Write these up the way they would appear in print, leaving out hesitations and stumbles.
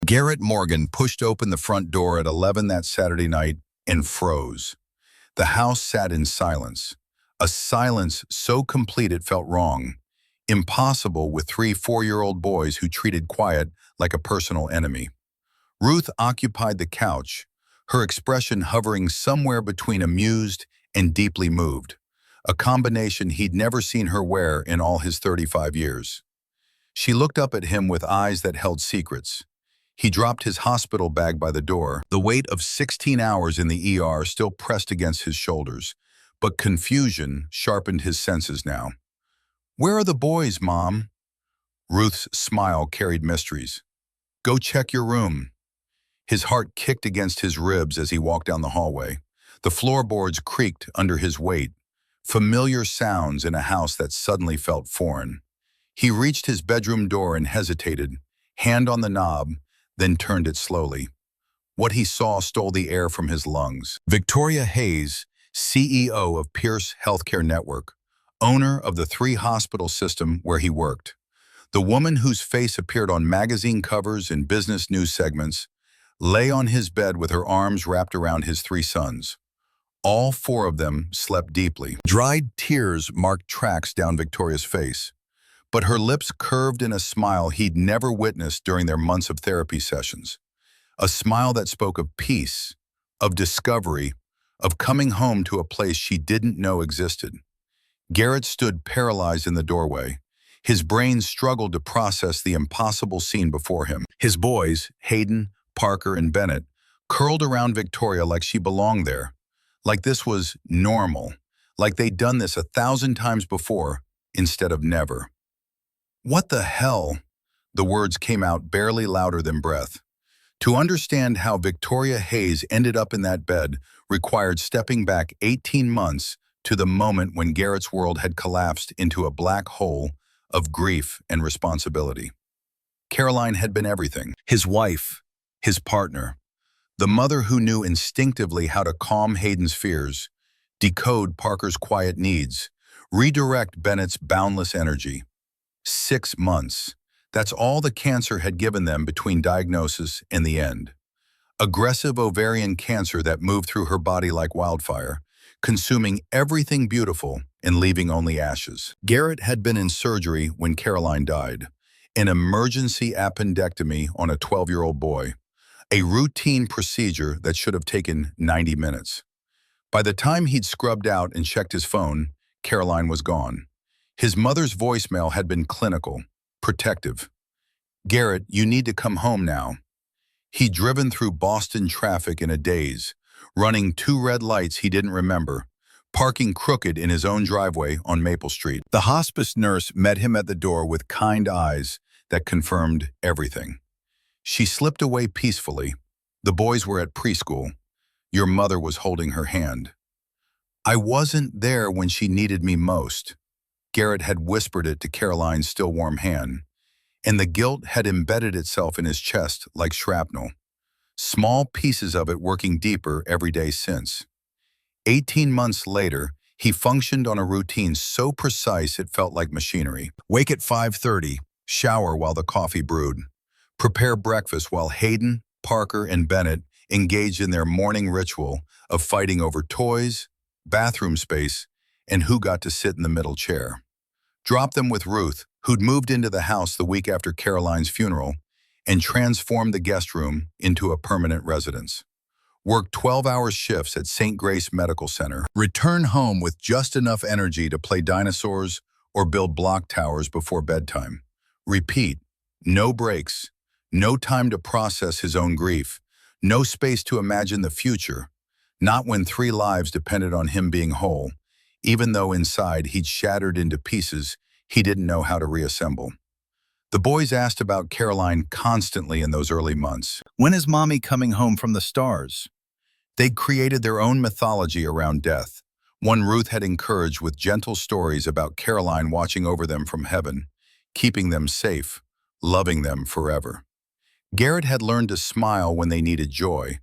Garrett Morgan pushed open the front door at 11 that Saturday night and froze. The house sat in silence, a silence so complete it felt wrong, impossible with three 4-year-old boys who treated quiet like a personal enemy. Ruth occupied the couch, her expression hovering somewhere between amused and deeply moved, a combination he'd never seen her wear in all his 35 years. She looked up at him with eyes that held secrets. He dropped his hospital bag by the door, the weight of 16 hours in the ER still pressed against his shoulders, but confusion sharpened his senses now. "Where are the boys, Mom?" Ruth's smile carried mysteries. "Go check your room." His heart kicked against his ribs as he walked down the hallway. The floorboards creaked under his weight, familiar sounds in a house that suddenly felt foreign. He reached his bedroom door and hesitated, hand on the knob, then turned it slowly. What he saw stole the air from his lungs. Victoria Hayes, CEO of Pierce Healthcare Network, owner of the 3-hospital system where he worked. The woman whose face appeared on magazine covers and business news segments, lay on his bed with her arms wrapped around his 3 sons. All 4 of them slept deeply. Dried tears marked tracks down Victoria's face, but her lips curved in a smile he'd never witnessed during their months of therapy sessions. A smile that spoke of peace, of discovery, of coming home to a place she didn't know existed. Garrett stood paralyzed in the doorway. His brain struggled to process the impossible scene before him. His boys, Hayden, Parker, and Bennett, curled around Victoria like she belonged there, like this was normal, like they'd done this 1,000 times before instead of never. "What the hell?" The words came out barely louder than breath. To understand how Victoria Hayes ended up in that bed required stepping back 18 months to the moment when Garrett's world had collapsed into a black hole of grief and responsibility. Caroline had been everything. His wife, his partner, the mother who knew instinctively how to calm Hayden's fears, decode Parker's quiet needs, redirect Bennett's boundless energy. 6 months. That's all the cancer had given them between diagnosis and the end. Aggressive ovarian cancer that moved through her body like wildfire, consuming everything beautiful and leaving only ashes. Garrett had been in surgery when Caroline died, an emergency appendectomy on a 12-year-old boy, a routine procedure that should have taken 90 minutes. By the time he'd scrubbed out and checked his phone, Caroline was gone. His mother's voicemail had been clinical, protective. "Garrett, you need to come home now." He'd driven through Boston traffic in a daze, running 2 red lights he didn't remember, parking crooked in his own driveway on Maple Street. The hospice nurse met him at the door with kind eyes that confirmed everything. She slipped away peacefully. The boys were at preschool. Your mother was holding her hand. "I wasn't there when she needed me most." Garrett had whispered it to Caroline's still warm hand, and the guilt had embedded itself in his chest like shrapnel, small pieces of it working deeper every day since. 18 months later, he functioned on a routine so precise it felt like machinery. Wake at 5:30, shower while the coffee brewed, prepare breakfast while Hayden, Parker, and Bennett engaged in their morning ritual of fighting over toys, bathroom space, and who got to sit in the middle chair. Drop them with Ruth, who'd moved into the house the week after Caroline's funeral, and transformed the guest room into a permanent residence. Work 12-hour shifts at St. Grace Medical Center. Return home with just enough energy to play dinosaurs or build block towers before bedtime. Repeat. No breaks. No time to process his own grief. No space to imagine the future. Not when 3 lives depended on him being whole, even though inside he'd shattered into pieces he didn't know how to reassemble. The boys asked about Caroline constantly in those early months. When is Mommy coming home from the stars? They'd created their own mythology around death, one Ruth had encouraged with gentle stories about Caroline watching over them from heaven, keeping them safe, loving them forever. Garrett had learned to smile when they needed joy,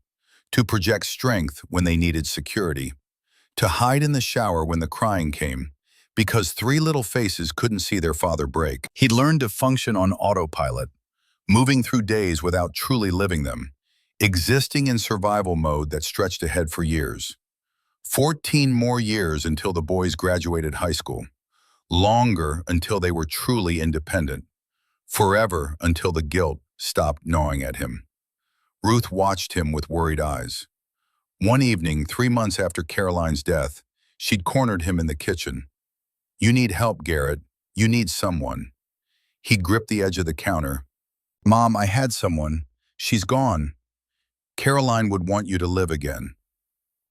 to project strength when they needed security, to hide in the shower when the crying came, because 3 little faces couldn't see their father break. He'd learned to function on autopilot, moving through days without truly living them, existing in survival mode that stretched ahead for years. 14 more years until the boys graduated high school, longer until they were truly independent, forever until the guilt stopped gnawing at him. Ruth watched him with worried eyes. One evening, 3 months after Caroline's death, she'd cornered him in the kitchen. "You need help, Garrett. You need someone." He gripped the edge of the counter. "Mom, I had someone. She's gone. Caroline would want you to live again."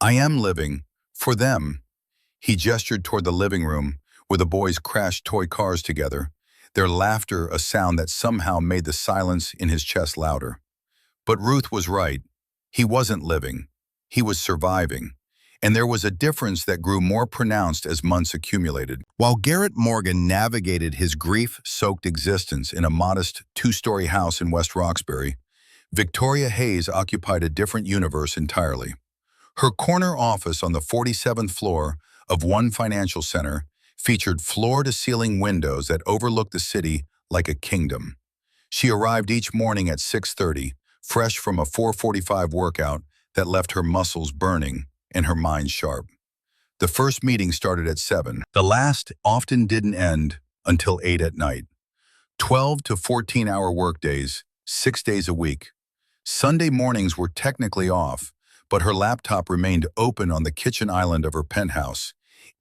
"I am living. For them." He gestured toward the living room, where the boys crashed toy cars together, their laughter a sound that somehow made the silence in his chest louder. But Ruth was right. He wasn't living. He was surviving. And there was a difference that grew more pronounced as months accumulated. While Garrett Morgan navigated his grief-soaked existence in a modest two-story house in West Roxbury, Victoria Hayes occupied a different universe entirely. Her corner office on the 47th floor of one financial center featured floor-to-ceiling windows that overlooked the city like a kingdom. She arrived each morning at 6:30, fresh from a 4:45 workout that left her muscles burning and her mind sharp. The first meeting started at 7. The last often didn't end until 8 at night. 12 to 14-hour workdays, 6 days a week. Sunday mornings were technically off, but her laptop remained open on the kitchen island of her penthouse,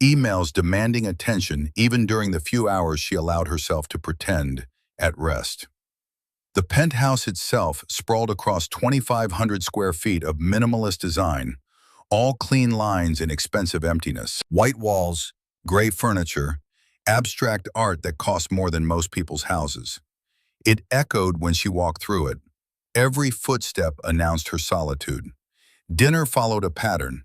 emails demanding attention even during the few hours she allowed herself to pretend at rest. The penthouse itself sprawled across 2,500 square feet of minimalist design, all clean lines and expensive emptiness. White walls, gray furniture, abstract art that cost more than most people's houses. It echoed when she walked through it. Every footstep announced her solitude. Dinner followed a pattern.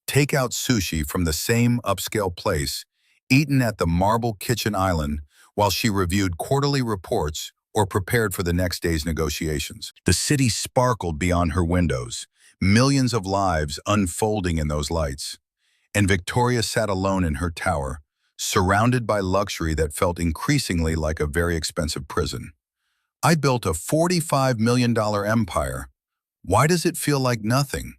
Takeout sushi from the same upscale place, eaten at the marble kitchen island while she reviewed quarterly reports or prepared for the next day's negotiations. The city sparkled beyond her windows, millions of lives unfolding in those lights. And Victoria sat alone in her tower, surrounded by luxury that felt increasingly like a very expensive prison. "I built a $45 million empire. Why does it feel like nothing?"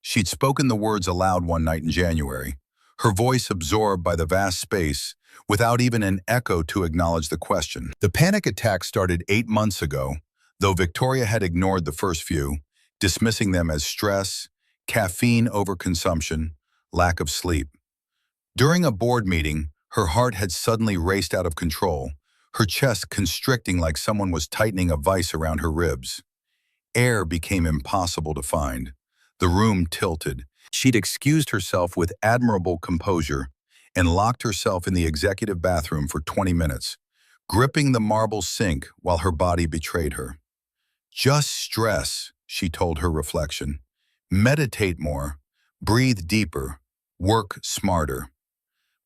She'd spoken the words aloud one night in January, her voice absorbed by the vast space, without even an echo to acknowledge the question. The panic attack started 8 months ago, though Victoria had ignored the first few, dismissing them as stress, caffeine overconsumption, lack of sleep. During a board meeting, her heart had suddenly raced out of control, her chest constricting like someone was tightening a vice around her ribs. Air became impossible to find. The room tilted. She'd excused herself with admirable composure and locked herself in the executive bathroom for 20 minutes, gripping the marble sink while her body betrayed her. "Just stress," she told her reflection. "Meditate more, breathe deeper, work smarter."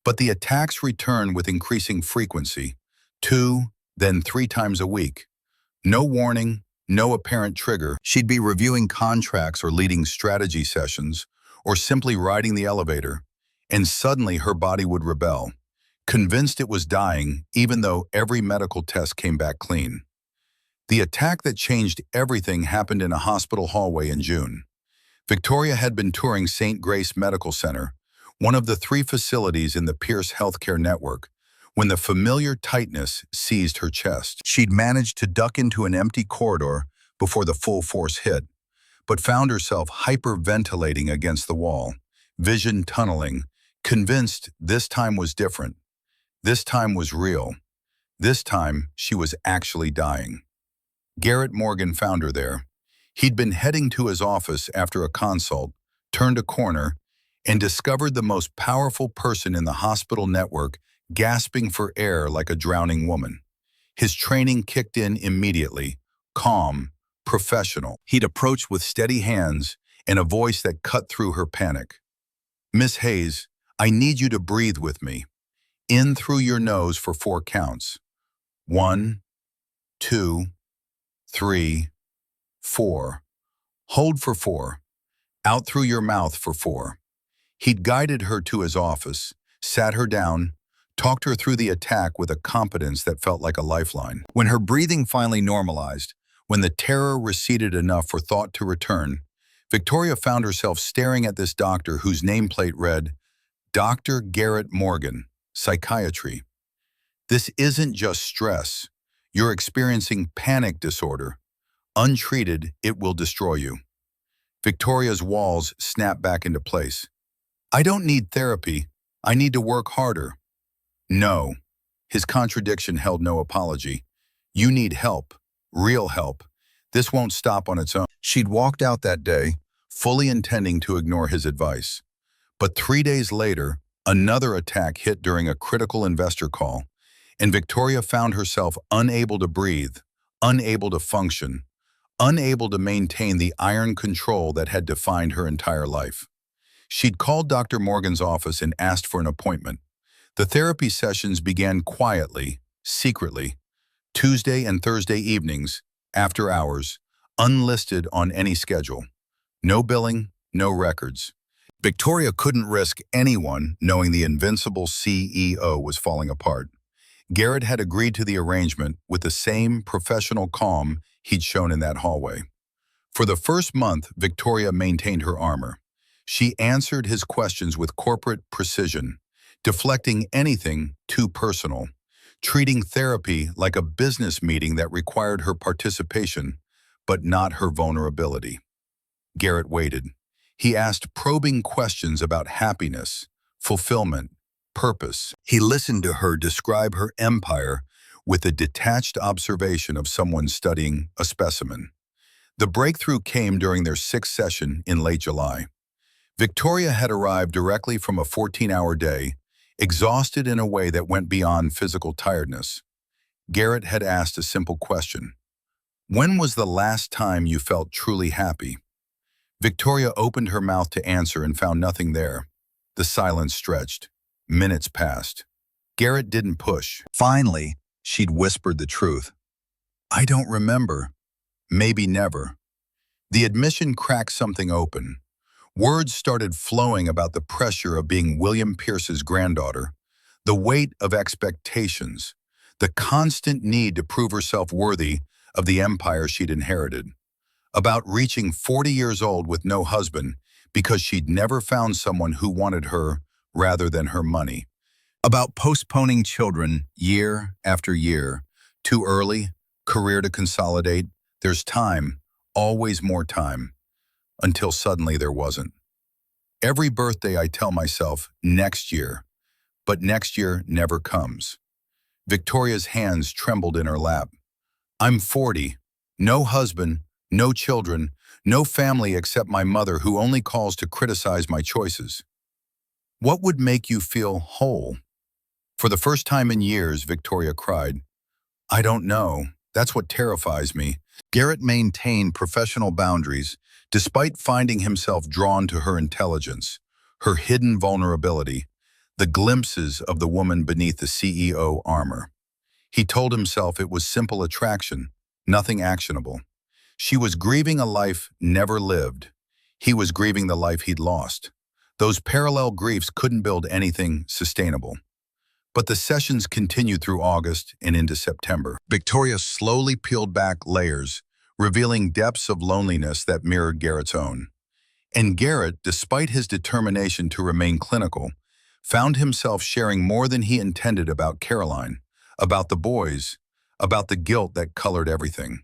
But the attacks returned with increasing frequency, 2, then 3 times a week. No warning, no apparent trigger. She'd be reviewing contracts or leading strategy sessions, or simply riding the elevator, and suddenly her body would rebel, convinced it was dying even though every medical test came back clean. The attack that changed everything happened in a hospital hallway in June. Victoria had been touring St. Grace Medical Center, one of the 3 facilities in the Pierce Healthcare Network, when the familiar tightness seized her chest. She'd managed to duck into an empty corridor before the full force hit, but found herself hyperventilating against the wall, vision tunneling, convinced this time was different. This time was real. This time she was actually dying. Garrett Morgan found her there. He'd been heading to his office after a consult, turned a corner, and discovered the most powerful person in the hospital network gasping for air like a drowning woman. His training kicked in immediately, calm, professional. He'd approach with steady hands and a voice that cut through her panic. "Miss Hayes, I need you to breathe with me. In through your nose for 4 counts. 1, 2, 3, 4. Hold for 4. Out through your mouth for 4. He'd guided her to his office, sat her down, talked her through the attack with a competence that felt like a lifeline. When her breathing finally normalized, When the terror receded enough for thought to return, Victoria found herself staring at this doctor whose nameplate read, Dr. Garrett Morgan, Psychiatry. This isn't just stress. You're experiencing panic disorder. Untreated, it will destroy you. Victoria's walls snapped back into place. I don't need therapy. I need to work harder. No. His contradiction held no apology. You need help. Real help. This won't stop on its own. She'd walked out that day, fully intending to ignore his advice. But 3 days later, another attack hit during a critical investor call, and Victoria found herself unable to breathe, unable to function, unable to maintain the iron control that had defined her entire life. She'd called Dr. Morgan's office and asked for an appointment. The therapy sessions began quietly, secretly, Tuesday and Thursday evenings, after hours, unlisted on any schedule. No billing, no records. Victoria couldn't risk anyone knowing the invincible CEO was falling apart. Garrett had agreed to the arrangement with the same professional calm he'd shown in that hallway. For the first month, Victoria maintained her armor. She answered his questions with corporate precision, deflecting anything too personal, treating therapy like a business meeting that required her participation, but not her vulnerability. Garrett waited. He asked probing questions about happiness, fulfillment, purpose. He listened to her describe her empire with a detached observation of someone studying a specimen. The breakthrough came during their 6th session in late July. Victoria had arrived directly from a 14-hour day, exhausted in a way that went beyond physical tiredness. Garrett had asked a simple question. When was the last time you felt truly happy? Victoria opened her mouth to answer and found nothing there. The silence stretched. Minutes passed. Garrett didn't push. Finally, she'd whispered the truth. I don't remember. Maybe never. The admission cracked something open. Words started flowing about the pressure of being William Pierce's granddaughter, the weight of expectations, the constant need to prove herself worthy of the empire she'd inherited, about reaching 40 years old with no husband because she'd never found someone who wanted her rather than her money, about postponing children year after year, too early, career to consolidate, there's time, always more time, until suddenly there wasn't. Every birthday I tell myself, next year, but next year never comes. Victoria's hands trembled in her lap. I'm 40, no husband, no children, no family except my mother who only calls to criticize my choices. What would make you feel whole? For the first time in years, Victoria cried. I don't know. That's what terrifies me. Garrett maintained professional boundaries, despite finding himself drawn to her intelligence, her hidden vulnerability, the glimpses of the woman beneath the CEO armor. He told himself it was simple attraction, nothing actionable. She was grieving a life never lived. He was grieving the life he'd lost. Those parallel griefs couldn't build anything sustainable. But the sessions continued through August and into September. Victoria slowly peeled back layers, revealing depths of loneliness that mirrored Garrett's own. And Garrett, despite his determination to remain clinical, found himself sharing more than he intended about Caroline, about the boys, about the guilt that colored everything.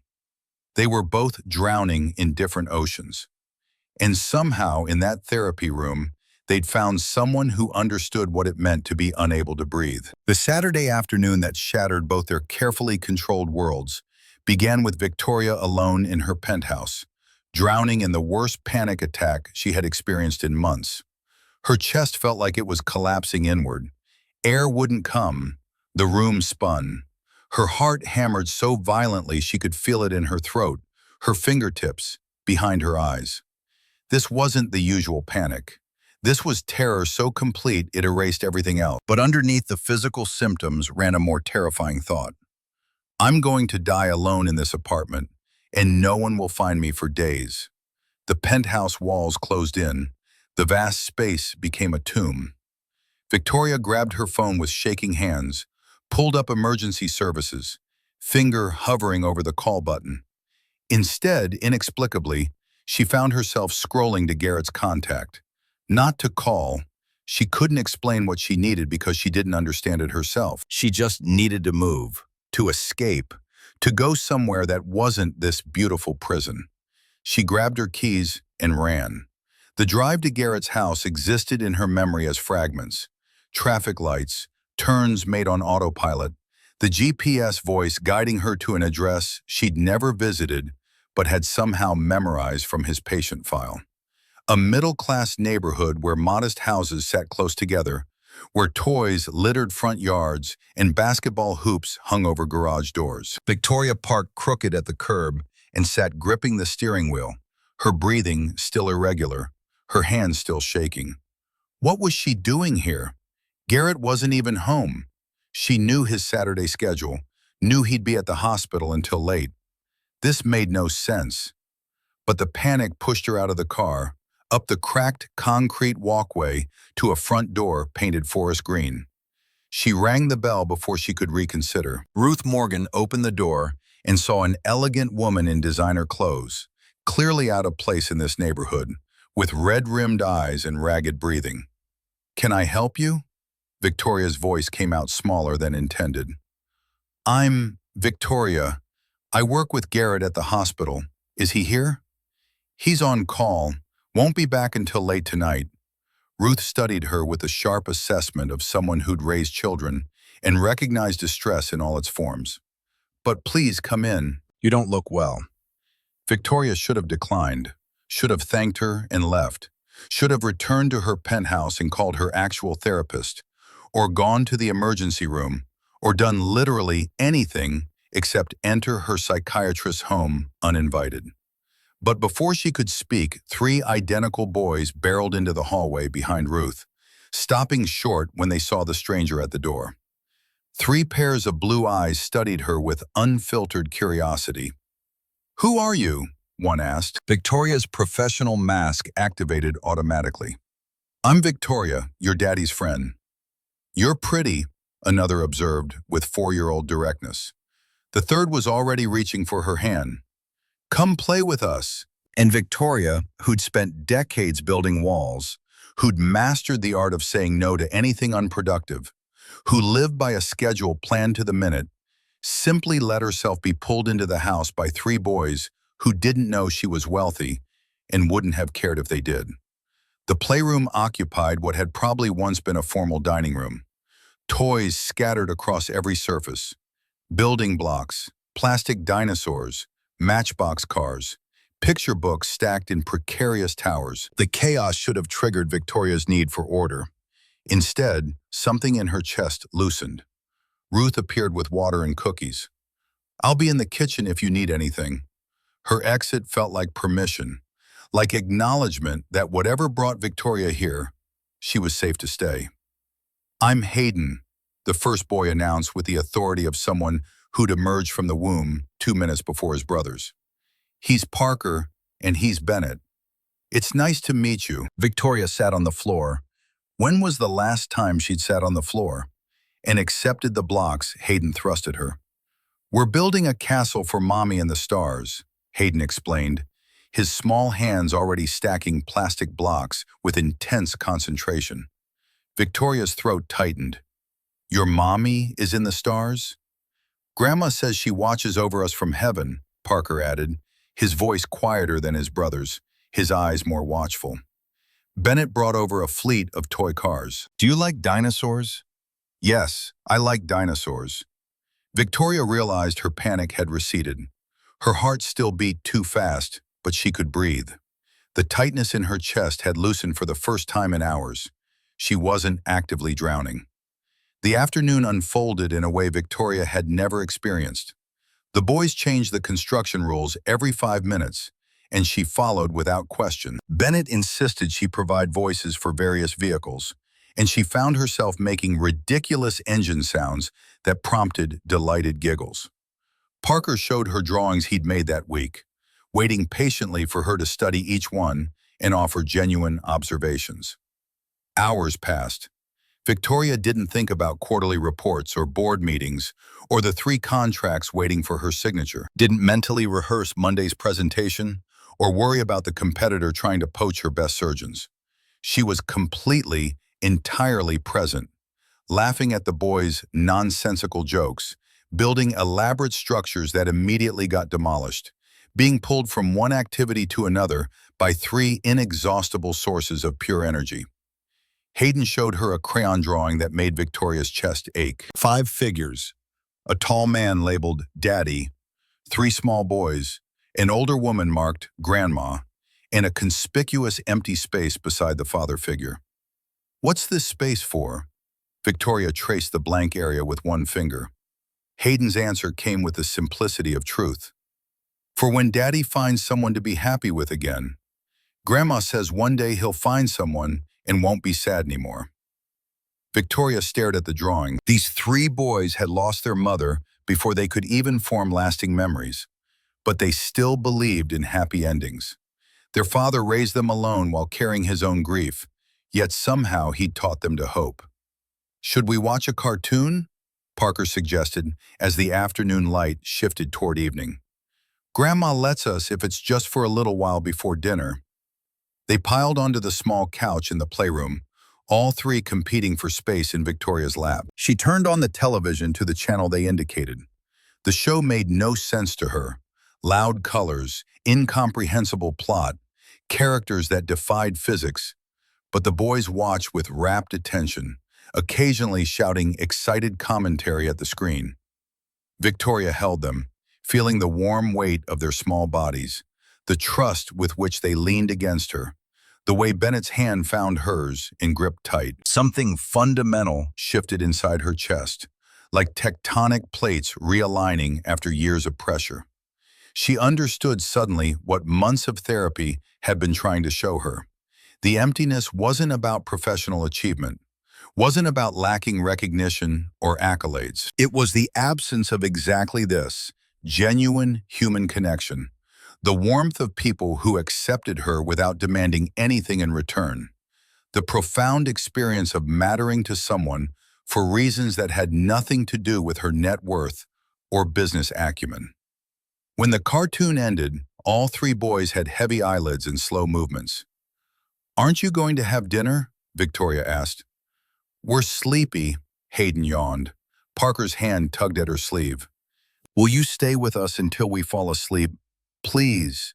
They were both drowning in different oceans. And somehow, in that therapy room, they'd found someone who understood what it meant to be unable to breathe. The Saturday afternoon that shattered both their carefully controlled worlds began with Victoria alone in her penthouse, drowning in the worst panic attack she had experienced in months. Her chest felt like it was collapsing inward. Air wouldn't come. The room spun. Her heart hammered so violently she could feel it in her throat, her fingertips, behind her eyes. This wasn't the usual panic. This was terror so complete it erased everything else. But underneath the physical symptoms ran a more terrifying thought. I'm going to die alone in this apartment, and no one will find me for days. The penthouse walls closed in. The vast space became a tomb. Victoria grabbed her phone with shaking hands, pulled up emergency services, finger hovering over the call button. Instead, inexplicably, she found herself scrolling to Garrett's contact. Not to call. She couldn't explain what she needed because she didn't understand it herself. She just needed to move, to escape, to go somewhere that wasn't this beautiful prison. She grabbed her keys and ran. The drive to Garrett's house existed in her memory as fragments. Traffic lights, turns made on autopilot, the GPS voice guiding her to an address she'd never visited but had somehow memorized from his patient file. A middle-class neighborhood where modest houses sat close together, where toys littered front yards and basketball hoops hung over garage doors. Victoria parked crooked at the curb and sat gripping the steering wheel, her breathing still irregular, her hands still shaking. What was she doing here? Garrett wasn't even home. She knew his Saturday schedule, knew he'd be at the hospital until late. This made no sense. But the panic pushed her out of the car, up the cracked concrete walkway to a front door painted forest green. She rang the bell before she could reconsider. Ruth Morgan opened the door and saw an elegant woman in designer clothes, clearly out of place in this neighborhood, with red-rimmed eyes and ragged breathing. "Can I help you?" Victoria's voice came out smaller than intended. "I'm Victoria. I work with Garrett at the hospital. Is he here?" "He's on call. Won't be back until late tonight." Ruth studied her with a sharp assessment of someone who'd raised children and recognized distress in all its forms. "But please come in. You don't look well." Victoria should have declined, should have thanked her and left, should have returned to her penthouse and called her actual therapist, or gone to the emergency room, or done literally anything except enter her psychiatrist's home uninvited. But before she could speak, 3 identical boys barreled into the hallway behind Ruth, stopping short when they saw the stranger at the door. 3 pairs of blue eyes studied her with unfiltered curiosity. "Who are you?" one asked. Victoria's professional mask activated automatically. "I'm Victoria, your daddy's friend." "You're pretty," another observed with 4-year-old directness. The third was already reaching for her hand. "Come play with us." And Victoria, who'd spent decades building walls, who'd mastered the art of saying no to anything unproductive, who lived by a schedule planned to the minute, simply let herself be pulled into the house by 3 boys who didn't know she was wealthy and wouldn't have cared if they did. The playroom occupied what had probably once been a formal dining room. Toys scattered across every surface. Building blocks, plastic dinosaurs, matchbox cars, picture books stacked in precarious towers. The chaos should have triggered Victoria's need for order. Instead, something in her chest loosened. Ruth appeared with water and cookies. "I'll be in the kitchen if you need anything." Her exit felt like permission, like acknowledgement that whatever brought Victoria here, she was safe to stay. "I'm Hayden," the first boy announced with the authority of someone who'd emerged from the womb 2 minutes before his brothers. "He's Parker, and he's Bennett. It's nice to meet you." Victoria sat on the floor. When was the last time she'd sat on the floor? And accepted the blocks Hayden thrust at her. "We're building a castle for Mommy and the stars," Hayden explained, his small hands already stacking plastic blocks with intense concentration. Victoria's throat tightened. "Your mommy is in the stars?" "Grandma says she watches over us from heaven," Parker added, his voice quieter than his brother's, his eyes more watchful. Bennett brought over a fleet of toy cars. "Do you like dinosaurs?" "Yes, I like dinosaurs." Victoria realized her panic had receded. Her heart still beat too fast, but she could breathe. The tightness in her chest had loosened for the first time in hours. She wasn't actively drowning. The afternoon unfolded in a way Victoria had never experienced. The boys changed the construction rules every 5 minutes, and she followed without question. Bennett insisted she provide voices for various vehicles, and she found herself making ridiculous engine sounds that prompted delighted giggles. Parker showed her drawings he'd made that week, waiting patiently for her to study each one and offer genuine observations. Hours passed. Victoria didn't think about quarterly reports or board meetings or the 3 contracts waiting for her signature. Didn't mentally rehearse Monday's presentation or worry about the competitor trying to poach her best surgeons. She was completely, entirely present, laughing at the boys' nonsensical jokes, building elaborate structures that immediately got demolished, being pulled from one activity to another by 3 inexhaustible sources of pure energy. Hayden showed her a crayon drawing that made Victoria's chest ache. 5 figures, a tall man labeled Daddy, 3 small boys, an older woman marked Grandma, and a conspicuous empty space beside the father figure. "What's this space for?" Victoria traced the blank area with one finger. Hayden's answer came with the simplicity of truth. "For when Daddy finds someone to be happy with again. Grandma says one day he'll find someone and won't be sad anymore." Victoria stared at the drawing. These 3 boys had lost their mother before they could even form lasting memories, but they still believed in happy endings. Their father raised them alone while carrying his own grief, yet somehow he'd taught them to hope. "Should we watch a cartoon?" Parker suggested as the afternoon light shifted toward evening. "Grandma lets us if it's just for a little while before dinner." They piled onto the small couch in the playroom, all 3 competing for space in Victoria's lap. She turned on the television to the channel they indicated. The show made no sense to her. Loud colors, incomprehensible plot, characters that defied physics. But the boys watched with rapt attention, occasionally shouting excited commentary at the screen. Victoria held them, feeling the warm weight of their small bodies, the trust with which they leaned against her, the way Bennett's hand found hers and gripped tight. Something fundamental shifted inside her chest, like tectonic plates realigning after years of pressure. She understood suddenly what months of therapy had been trying to show her. The emptiness wasn't about professional achievement, wasn't about lacking recognition or accolades. It was the absence of exactly this, genuine human connection. The warmth of people who accepted her without demanding anything in return. The profound experience of mattering to someone for reasons that had nothing to do with her net worth or business acumen. When the cartoon ended, all 3 boys had heavy eyelids and slow movements. "Aren't you going to have dinner?" Victoria asked. "We're sleepy," Hayden yawned. Parker's hand tugged at her sleeve. "Will you stay with us until we fall asleep? Please,"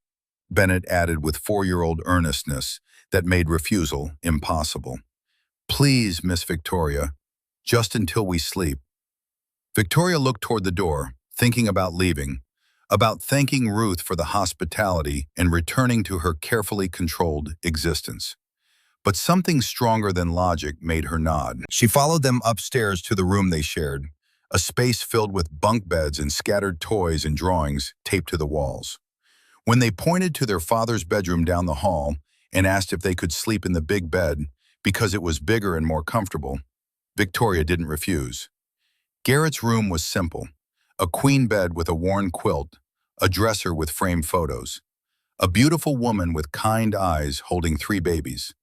Bennett added with 4-year-old earnestness that made refusal impossible. "Please, Miss Victoria, just until we sleep." Victoria looked toward the door, thinking about leaving, about thanking Ruth for the hospitality and returning to her carefully controlled existence. But something stronger than logic made her nod. She followed them upstairs to the room they shared, a space filled with bunk beds and scattered toys and drawings taped to the walls. When they pointed to their father's bedroom down the hall and asked if they could sleep in the big bed because it was bigger and more comfortable, Victoria didn't refuse. Garrett's room was simple: a queen bed with a worn quilt, a dresser with framed photos, a beautiful woman with kind eyes holding 3 babies,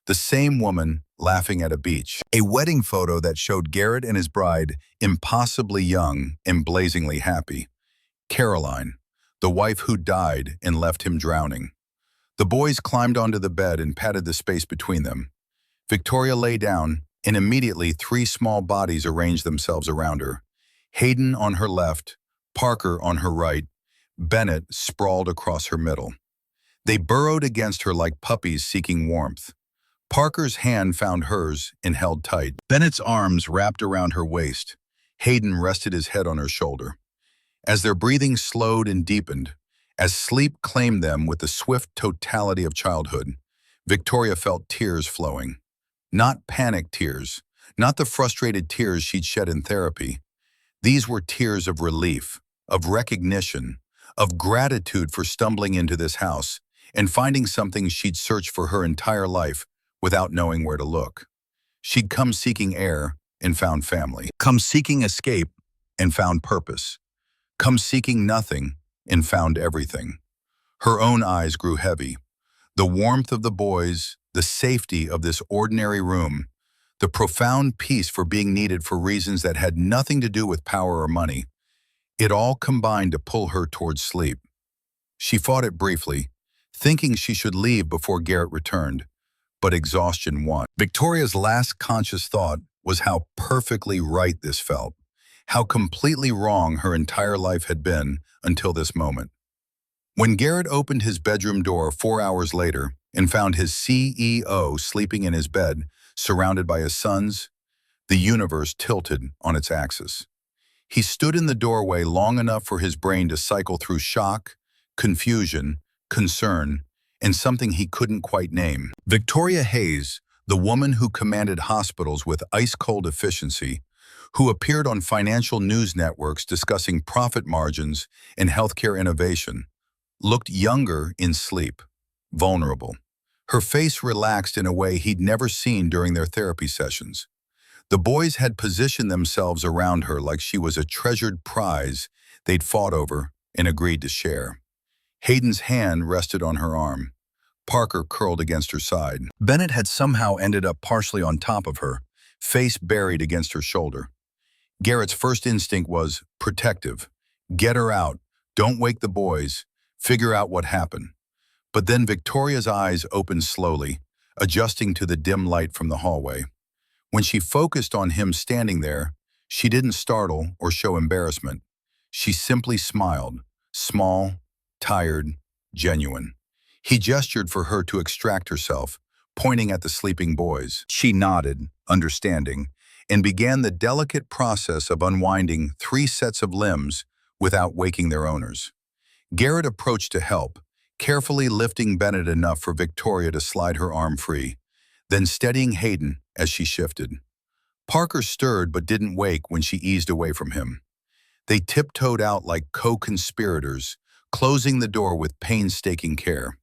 the same woman laughing at a beach, a wedding photo that showed Garrett and his bride impossibly young and blazingly happy, Caroline, the wife who died and left him drowning. The boys climbed onto the bed and patted the space between them. Victoria lay down, and immediately 3 small bodies arranged themselves around her. Hayden on her left, Parker on her right, Bennett sprawled across her middle. They burrowed against her like puppies seeking warmth. Parker's hand found hers and held tight. Bennett's arms wrapped around her waist. Hayden rested his head on her shoulder. As their breathing slowed and deepened, as sleep claimed them with the swift totality of childhood, Victoria felt tears flowing. Not panic tears, not the frustrated tears she'd shed in therapy. These were tears of relief, of recognition, of gratitude for stumbling into this house and finding something she'd searched for her entire life without knowing where to look. She'd come seeking air and found family. Come seeking escape and found purpose. Come seeking nothing and found everything. Her own eyes grew heavy. The warmth of the boys, the safety of this ordinary room, the profound peace for being needed for reasons that had nothing to do with power or money. It all combined to pull her towards sleep. She fought it briefly, thinking she should leave before Garrett returned, but exhaustion won. Victoria's last conscious thought was how perfectly right this felt, how completely wrong her entire life had been until this moment. When Garrett opened his bedroom door 4 hours later and found his CEO sleeping in his bed, surrounded by his sons, the universe tilted on its axis. He stood in the doorway long enough for his brain to cycle through shock, confusion, concern, and something he couldn't quite name. Victoria Hayes, the woman who commanded hospitals with ice-cold efficiency, who appeared on financial news networks discussing profit margins and healthcare innovation, looked younger in sleep, vulnerable. Her face relaxed in a way he'd never seen during their therapy sessions. The boys had positioned themselves around her like she was a treasured prize they'd fought over and agreed to share. Hayden's hand rested on her arm. Parker curled against her side. Bennett had somehow ended up partially on top of her, face buried against her shoulder. Garrett's first instinct was protective. Get her out. Don't wake the boys. Figure out what happened. But then Victoria's eyes opened slowly, adjusting to the dim light from the hallway. When she focused on him standing there, she didn't startle or show embarrassment. She simply smiled, small, tired, genuine. He gestured for her to extract herself, pointing at the sleeping boys. She nodded, understanding, and began the delicate process of unwinding 3 sets of limbs without waking their owners. Garrett approached to help, carefully lifting Bennett enough for Victoria to slide her arm free, then steadying Hayden as she shifted. Parker stirred but didn't wake when she eased away from him. They tiptoed out like co-conspirators, closing the door with painstaking care.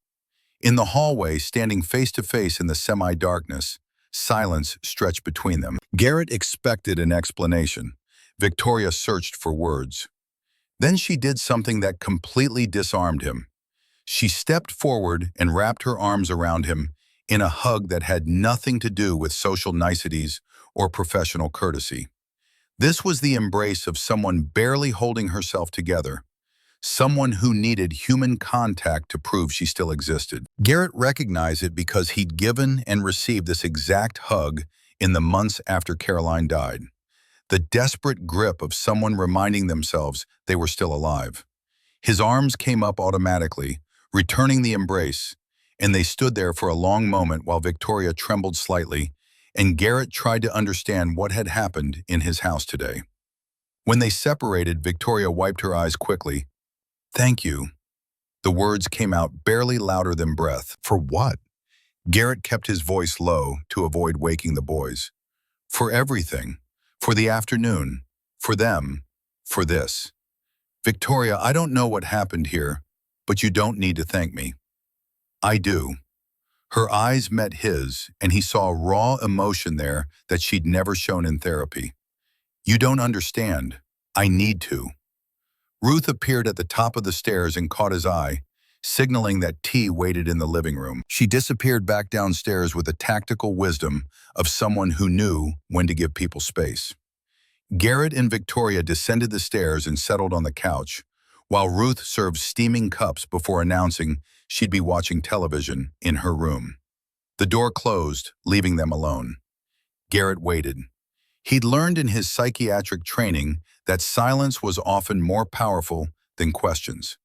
In the hallway, standing face to face in the semi-darkness, silence stretched between them. Garrett expected an explanation. Victoria searched for words. Then she did something that completely disarmed him. She stepped forward and wrapped her arms around him in a hug that had nothing to do with social niceties or professional courtesy. This was the embrace of someone barely holding herself together, someone who needed human contact to prove she still existed. Garrett recognized it because he'd given and received this exact hug in the months after Caroline died. The desperate grip of someone reminding themselves they were still alive. His arms came up automatically, returning the embrace, and they stood there for a long moment while Victoria trembled slightly, and Garrett tried to understand what had happened in his house today. When they separated, Victoria wiped her eyes quickly. "Thank you." The words came out barely louder than breath. "For what?" Garrett kept his voice low to avoid waking the boys. "For everything. For the afternoon. For them. For this. Victoria, I don't know what happened here, but you don't need to thank me." "I do." Her eyes met his, and he saw raw emotion there that she'd never shown in therapy. "You don't understand. I need to." Ruth appeared at the top of the stairs and caught his eye, signaling that tea waited in the living room. She disappeared back downstairs with the tactical wisdom of someone who knew when to give people space. Garrett and Victoria descended the stairs and settled on the couch, while Ruth served steaming cups before announcing she'd be watching television in her room. The door closed, leaving them alone. Garrett waited. He'd learned in his psychiatric training that silence was often more powerful than questions.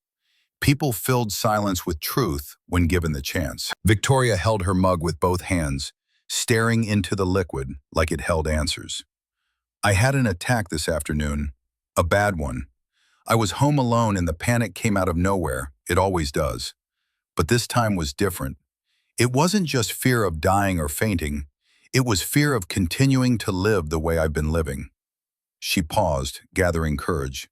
People filled silence with truth when given the chance. Victoria held her mug with both hands, staring into the liquid like it held answers. "I had an attack this afternoon, a bad one. I was home alone and the panic came out of nowhere, it always does. But this time was different. It wasn't just fear of dying or fainting, it was fear of continuing to live the way I've been living." She paused, gathering courage.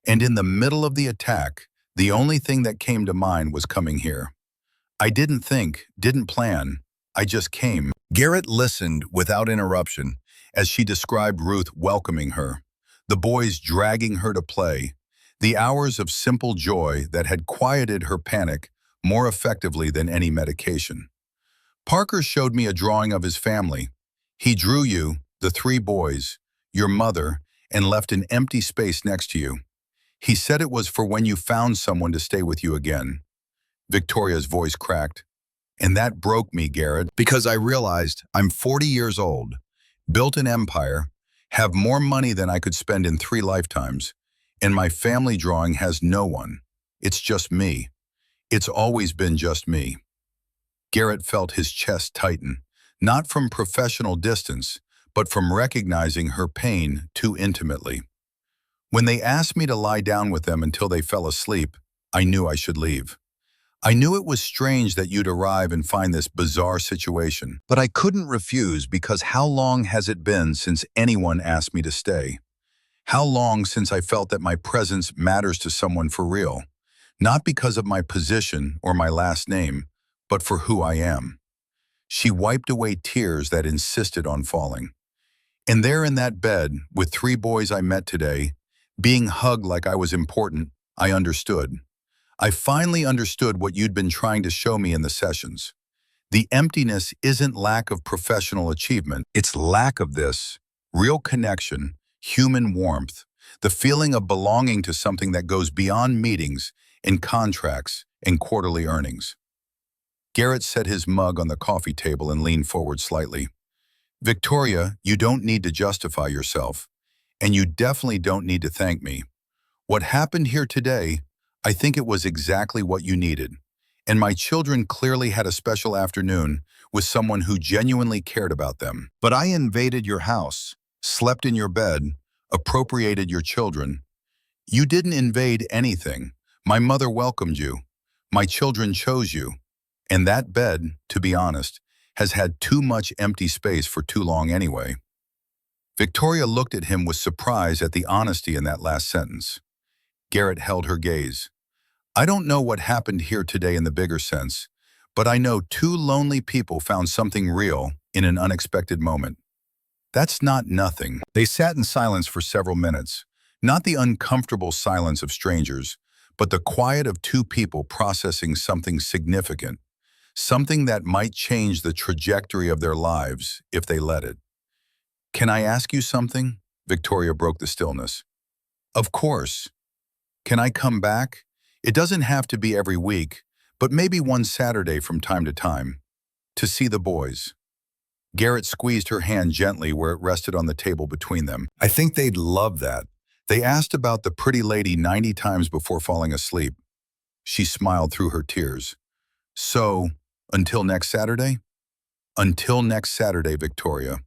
"And in the middle of the attack, the only thing that came to mind was coming here. I didn't think, didn't plan, I just came." Garrett listened without interruption as she described Ruth welcoming her, the boys dragging her to play, the hours of simple joy that had quieted her panic more effectively than any medication. "Parker showed me a drawing of his family. He drew you, the three boys, your mother, and left an empty space next to you. He said it was for when you found someone to stay with you again. Victoria's voice cracked. And that broke me, Garrett, because I realized I'm 40 years old, built an empire, have more money than I could spend in 3 lifetimes, and my family drawing has no one. It's just me. It's always been just me. Garrett felt his chest tighten, not from professional distance, but from recognizing her pain too intimately. When they asked me to lie down with them until they fell asleep, I knew I should leave. I knew it was strange that you'd arrive and find this bizarre situation, but I couldn't refuse because how long has it been since anyone asked me to stay? How long since I felt that my presence matters to someone for real? Not because of my position or my last name, but for who I am. She wiped away tears that insisted on falling. And there in that bed, with 3 boys I met today, being hugged like I was important, I understood. I finally understood what you'd been trying to show me in the sessions. The emptiness isn't lack of professional achievement, it's lack of this real connection, human warmth, the feeling of belonging to something that goes beyond meetings and contracts and quarterly earnings. Garrett set his mug on the coffee table and leaned forward slightly. Victoria, you don't need to justify yourself, and you definitely don't need to thank me. What happened here today, I think it was exactly what you needed. And my children clearly had a special afternoon with someone who genuinely cared about them. But I invaded your house, slept in your bed, appropriated your children. You didn't invade anything. My mother welcomed you. My children chose you. And that bed, to be honest, has had too much empty space for too long anyway. Victoria looked at him with surprise at the honesty in that last sentence. Garrett held her gaze. I don't know what happened here today in the bigger sense, but I know 2 lonely people found something real in an unexpected moment. That's not nothing. They sat in silence for several minutes, not the uncomfortable silence of strangers, but the quiet of 2 people processing something significant, something that might change the trajectory of their lives if they let it. Can I ask you something? Victoria broke the stillness. Of course. Can I come back? It doesn't have to be every week, but maybe one Saturday from time to time, to see the boys. Garrett squeezed her hand gently where it rested on the table between them. I think they'd love that. They asked about the pretty lady 90 times before falling asleep. She smiled through her tears. So, until next Saturday? Until next Saturday, Victoria.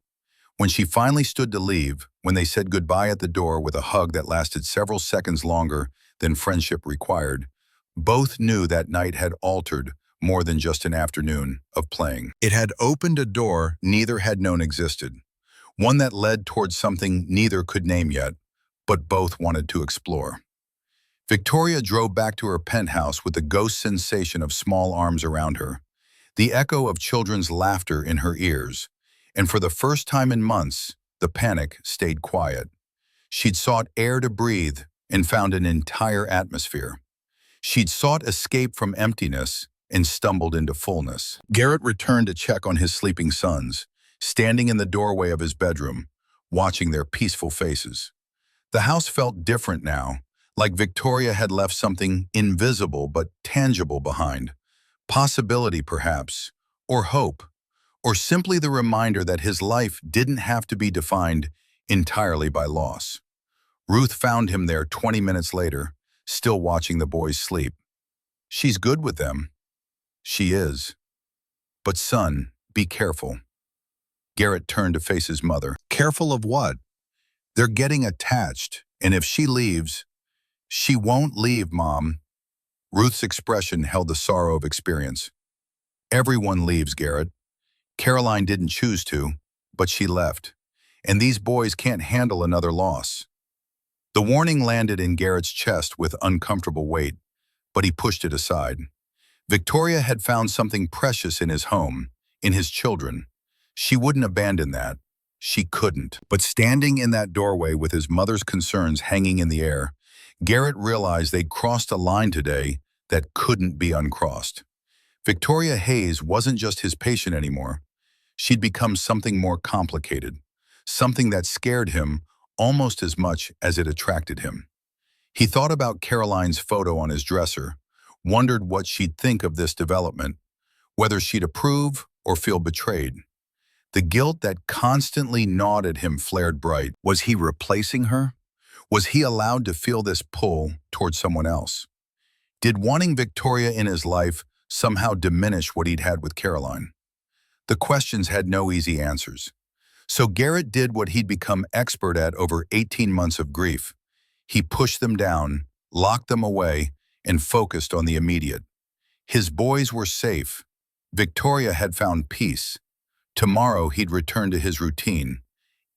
When she finally stood to leave, when they said goodbye at the door with a hug that lasted several seconds longer than friendship required, both knew that night had altered more than just an afternoon of playing. It had opened a door neither had known existed, one that led towards something neither could name yet, but both wanted to explore. Victoria drove back to her penthouse with the ghost sensation of small arms around her, the echo of children's laughter in her ears, and for the first time in months, the panic stayed quiet. She'd sought air to breathe and found an entire atmosphere. She'd sought escape from emptiness and stumbled into fullness. Garrett returned to check on his sleeping sons, standing in the doorway of his bedroom, watching their peaceful faces. The house felt different now, like Victoria had left something invisible but tangible behind. Possibility, perhaps, or hope, or simply the reminder that his life didn't have to be defined entirely by loss. Ruth found him there 20 minutes later, still watching the boys sleep. She's good with them. She is. But son, be careful. Garrett turned to face his mother. Careful of what? They're getting attached, and if she leaves, she won't leave, Mom. Ruth's expression held the sorrow of experience. Everyone leaves, Garrett. Caroline didn't choose to, but she left. And these boys can't handle another loss. The warning landed in Garrett's chest with uncomfortable weight, but he pushed it aside. Victoria had found something precious in his home, in his children. She wouldn't abandon that. She couldn't. But standing in that doorway with his mother's concerns hanging in the air, Garrett realized they'd crossed a line today that couldn't be uncrossed. Victoria Hayes wasn't just his patient anymore. She'd become something more complicated, something that scared him almost as much as it attracted him. He thought about Caroline's photo on his dresser, wondered what she'd think of this development, whether she'd approve or feel betrayed. The guilt that constantly gnawed at him flared bright. Was he replacing her? Was he allowed to feel this pull toward someone else? Did wanting Victoria in his life somehow diminish what he'd had with Caroline? The questions had no easy answers. So Garrett did what he'd become expert at over 18 months of grief. He pushed them down, locked them away, and focused on the immediate. His boys were safe. Victoria had found peace. Tomorrow he'd return to his routine.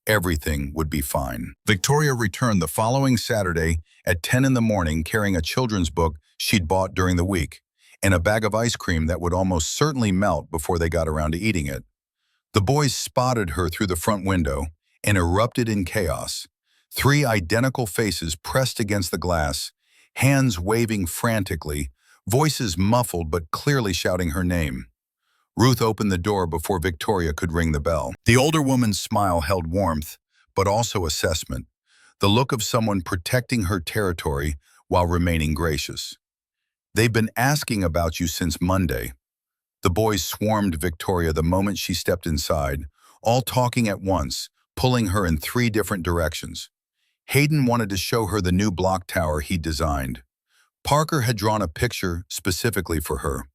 Everything would be fine. Victoria returned the following Saturday at 10 in the morning carrying a children's book she'd bought during the week and a bag of ice cream that would almost certainly melt before they got around to eating it. The boys spotted her through the front window and erupted in chaos. Three identical faces pressed against the glass, hands waving frantically, voices muffled but clearly shouting her name. Ruth opened the door before Victoria could ring the bell. The older woman's smile held warmth, but also assessment, the look of someone protecting her territory while remaining gracious. "They've been asking about you since Monday." The boys swarmed Victoria the moment she stepped inside, all talking at once, pulling her in three different directions. Hayden wanted to show her the new block tower he'd designed. Parker had drawn a picture specifically for her.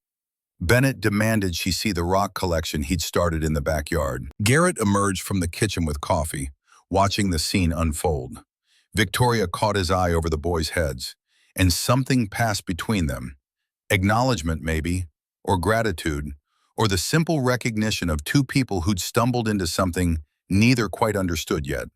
Bennett demanded she see the rock collection he'd started in the backyard. Garrett emerged from the kitchen with coffee, watching the scene unfold. Victoria caught his eye over the boys' heads, and something passed between them. Acknowledgement, maybe, or gratitude, or the simple recognition of two people who'd stumbled into something neither quite understood yet.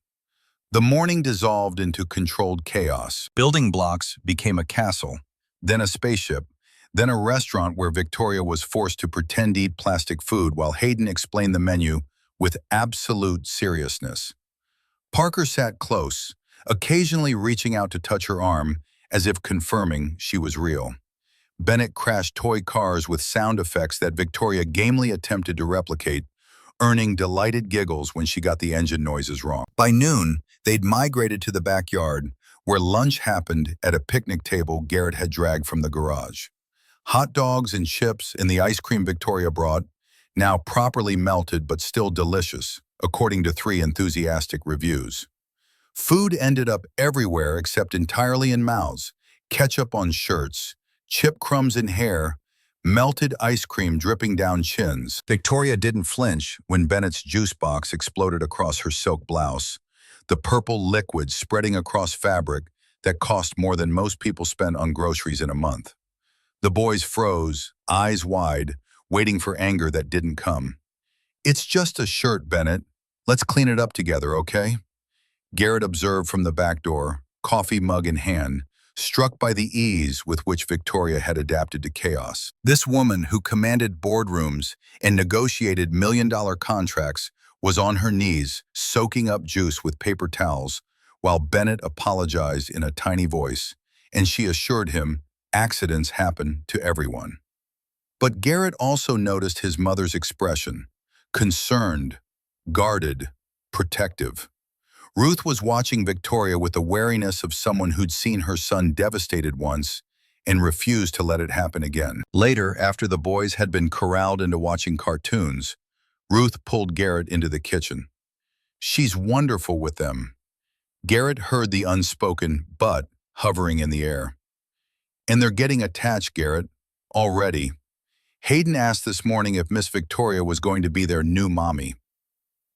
The morning dissolved into controlled chaos. Building blocks became a castle, then a spaceship, then a restaurant where Victoria was forced to pretend to eat plastic food while Hayden explained the menu with absolute seriousness. Parker sat close, occasionally reaching out to touch her arm as if confirming she was real. Bennett crashed toy cars with sound effects that Victoria gamely attempted to replicate, earning delighted giggles when she got the engine noises wrong. By noon, they'd migrated to the backyard, where lunch happened at a picnic table Garrett had dragged from the garage. Hot dogs and chips and the ice cream Victoria brought, now properly melted but still delicious, according to 3 enthusiastic reviews. Food ended up everywhere except entirely in mouths, ketchup on shirts, chip crumbs in hair, melted ice cream dripping down chins. Victoria didn't flinch when Bennett's juice box exploded across her silk blouse, the purple liquid spreading across fabric that cost more than most people spend on groceries in a month. The boys froze, eyes wide, waiting for anger that didn't come. "It's just a shirt, Bennett. Let's clean it up together, okay?" Garrett observed from the back door, coffee mug in hand, struck by the ease with which Victoria had adapted to chaos. This woman who commanded boardrooms and negotiated million-dollar contracts was on her knees, soaking up juice with paper towels, while Bennett apologized in a tiny voice, and she assured him accidents happen to everyone. But Garrett also noticed his mother's expression, concerned, guarded, protective. Ruth was watching Victoria with the wariness of someone who'd seen her son devastated once and refused to let it happen again. Later, after the boys had been corralled into watching cartoons, Ruth pulled Garrett into the kitchen. "She's wonderful with them." Garrett heard the unspoken but hovering in the air. "And they're getting attached, Garrett, already. Hayden asked this morning if Miss Victoria was going to be their new mommy."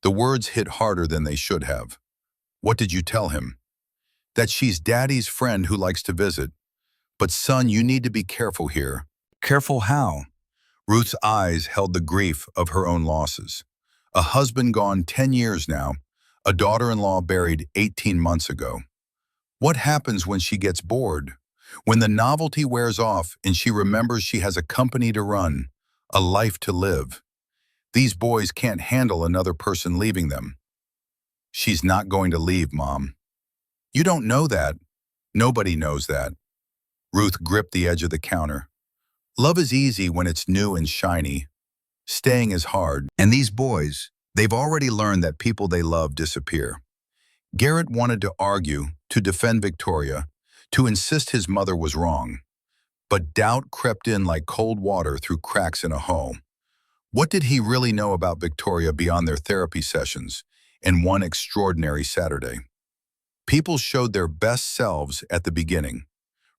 The words hit harder than they should have. "What did you tell him?" "That she's Daddy's friend who likes to visit. But son, you need to be careful here." "Careful how?" Ruth's eyes held the grief of her own losses. A husband gone 10 years now, a daughter-in-law buried 18 months ago. What happens when she gets bored? When the novelty wears off and she remembers she has a company to run, a life to live? These boys can't handle another person leaving them. "She's not going to leave, Mom." "You don't know that. Nobody knows that." Ruth gripped the edge of the counter. "Love is easy when it's new and shiny. Staying is hard, and these boys, they've already learned that people they love disappear. Garrett wanted to argue, to defend Victoria, to insist his mother was wrong. But doubt crept in like cold water through cracks in a hull. What did he really know about Victoria beyond their therapy sessions and one extraordinary Saturday? People showed their best selves at the beginning.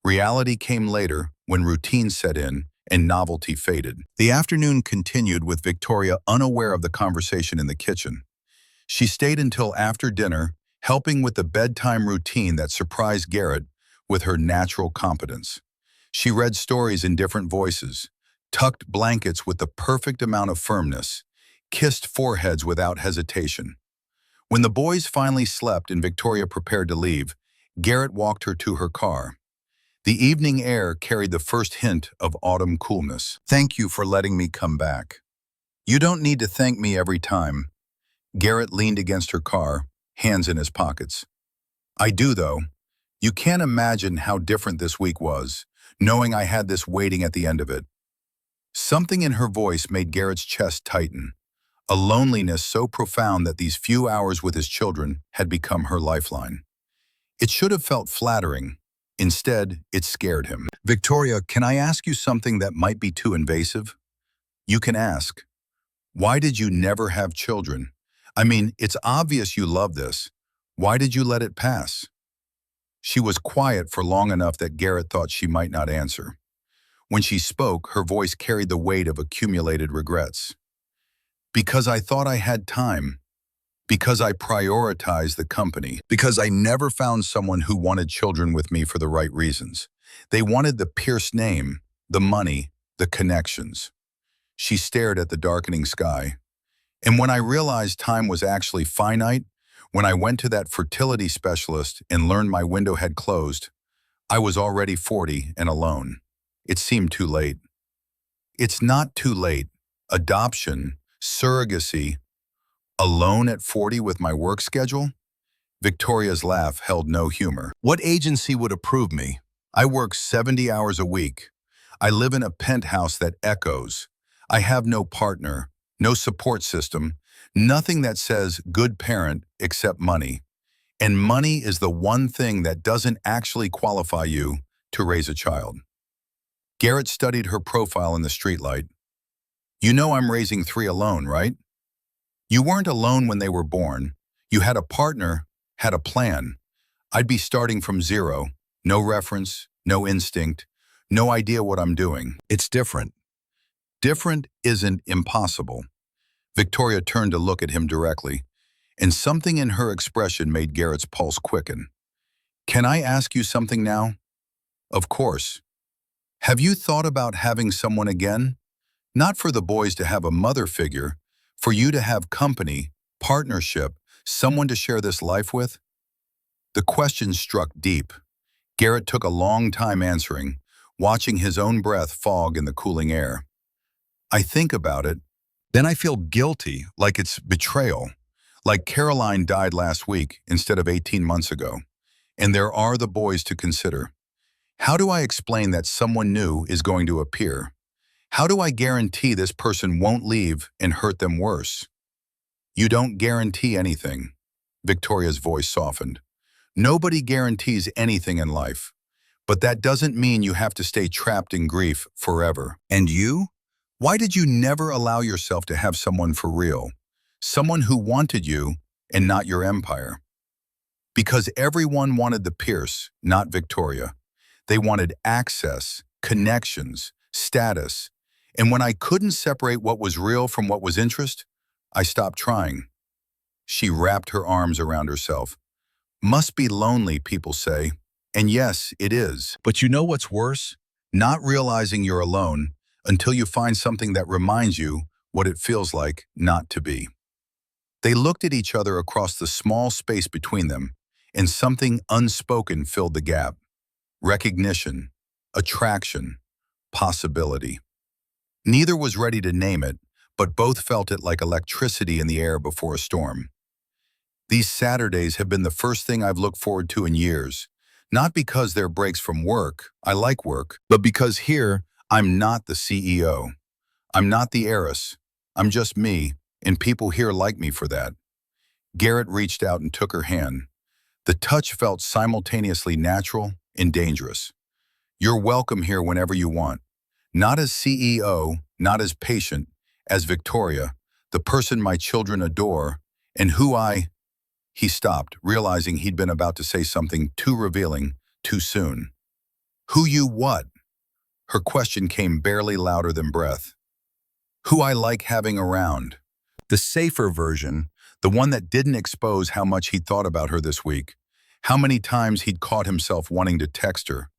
Reality came later when routine set in and novelty faded. The afternoon continued with Victoria unaware of the conversation in the kitchen. She stayed until after dinner, helping with the bedtime routine that surprised Garrett with her natural competence. She read stories in different voices, tucked blankets with the perfect amount of firmness, kissed foreheads without hesitation. When the boys finally slept and Victoria prepared to leave, Garrett walked her to her car. The evening air carried the first hint of autumn coolness. "Thank you for letting me come back." "You don't need to thank me every time." Garrett leaned against her car, hands in his pockets. "I do, though. You can't imagine how different this week was, knowing I had this waiting at the end of it." Something in her voice made Garrett's chest tighten, a loneliness so profound that these few hours with his children had become her lifeline. It should have felt flattering. Instead, it scared him. "Victoria, can I ask you something that might be too invasive?" "You can ask. Why did you never have children? I mean, it's obvious you love this. Why did you let it pass?" She was quiet for long enough that Garrett thought she might not answer. When she spoke, her voice carried the weight of accumulated regrets. "Because I thought I had time. Because I prioritized the company. Because I never found someone who wanted children with me for the right reasons. They wanted the Pierce name, the money, the connections." She stared at the darkening sky. "And when I realized time was actually finite, when I went to that fertility specialist and learned my window had closed, I was already 40 and alone. It seemed too late." "It's not too late. Adoption, surrogacy, alone at 40 with my work schedule?" Victoria's laugh held no humor. "What agency would approve me? I work 70 hours a week. I live in a penthouse that echoes. I have no partner, no support system, nothing that says good parent except money. And money is the one thing that doesn't actually qualify you to raise a child." Garrett studied her profile in the streetlight. "You know I'm raising 3 alone, right? You weren't alone when they were born. You had a partner, had a plan. I'd be starting from zero, no reference, no instinct, no idea what I'm doing. It's different." "Different isn't impossible." Victoria turned to look at him directly, and something in her expression made Garrett's pulse quicken. "Can I ask you something now?" "Of course. Have you thought about having someone again? Not for the boys to have a mother figure, for you to have company, partnership, someone to share this life with?" The question struck deep. Garrett took a long time answering, watching his own breath fog in the cooling air. "I think about it. Then I feel guilty, like it's betrayal. Like Caroline died last week instead of 18 months ago. And there are the boys to consider. How do I explain that someone new is going to appear? How do I guarantee this person won't leave and hurt them worse?" "You don't guarantee anything." Victoria's voice softened. "Nobody guarantees anything in life. But that doesn't mean you have to stay trapped in grief forever." "And you? Why did you never allow yourself to have someone for real? Someone who wanted you and not your empire?" "Because everyone wanted the Pierce, not Victoria. They wanted access, connections, status. And when I couldn't separate what was real from what was interest, I stopped trying." She wrapped her arms around herself. "Must be lonely, people say. And yes, it is. But you know what's worse? Not realizing you're alone until you find something that reminds you what it feels like not to be." They looked at each other across the small space between them, and something unspoken filled the gap. Recognition, attraction, possibility. Neither was ready to name it, but both felt it like electricity in the air before a storm. "These Saturdays have been the first thing I've looked forward to in years. Not because they're breaks from work, I like work, but because here, I'm not the CEO. I'm not the heiress. I'm just me, and people here like me for that. Garrett reached out and took her hand. The touch felt simultaneously natural and dangerous. You're welcome here whenever you want. Not as CEO, not as patient, as Victoria, the person my children adore, and He stopped, realizing he'd been about to say something too revealing, too soon. Who you what? Her question came barely louder than breath. Who I like having around. The safer version, the one that didn't expose how much he'd thought about her this week, how many times he'd caught himself wanting to text her,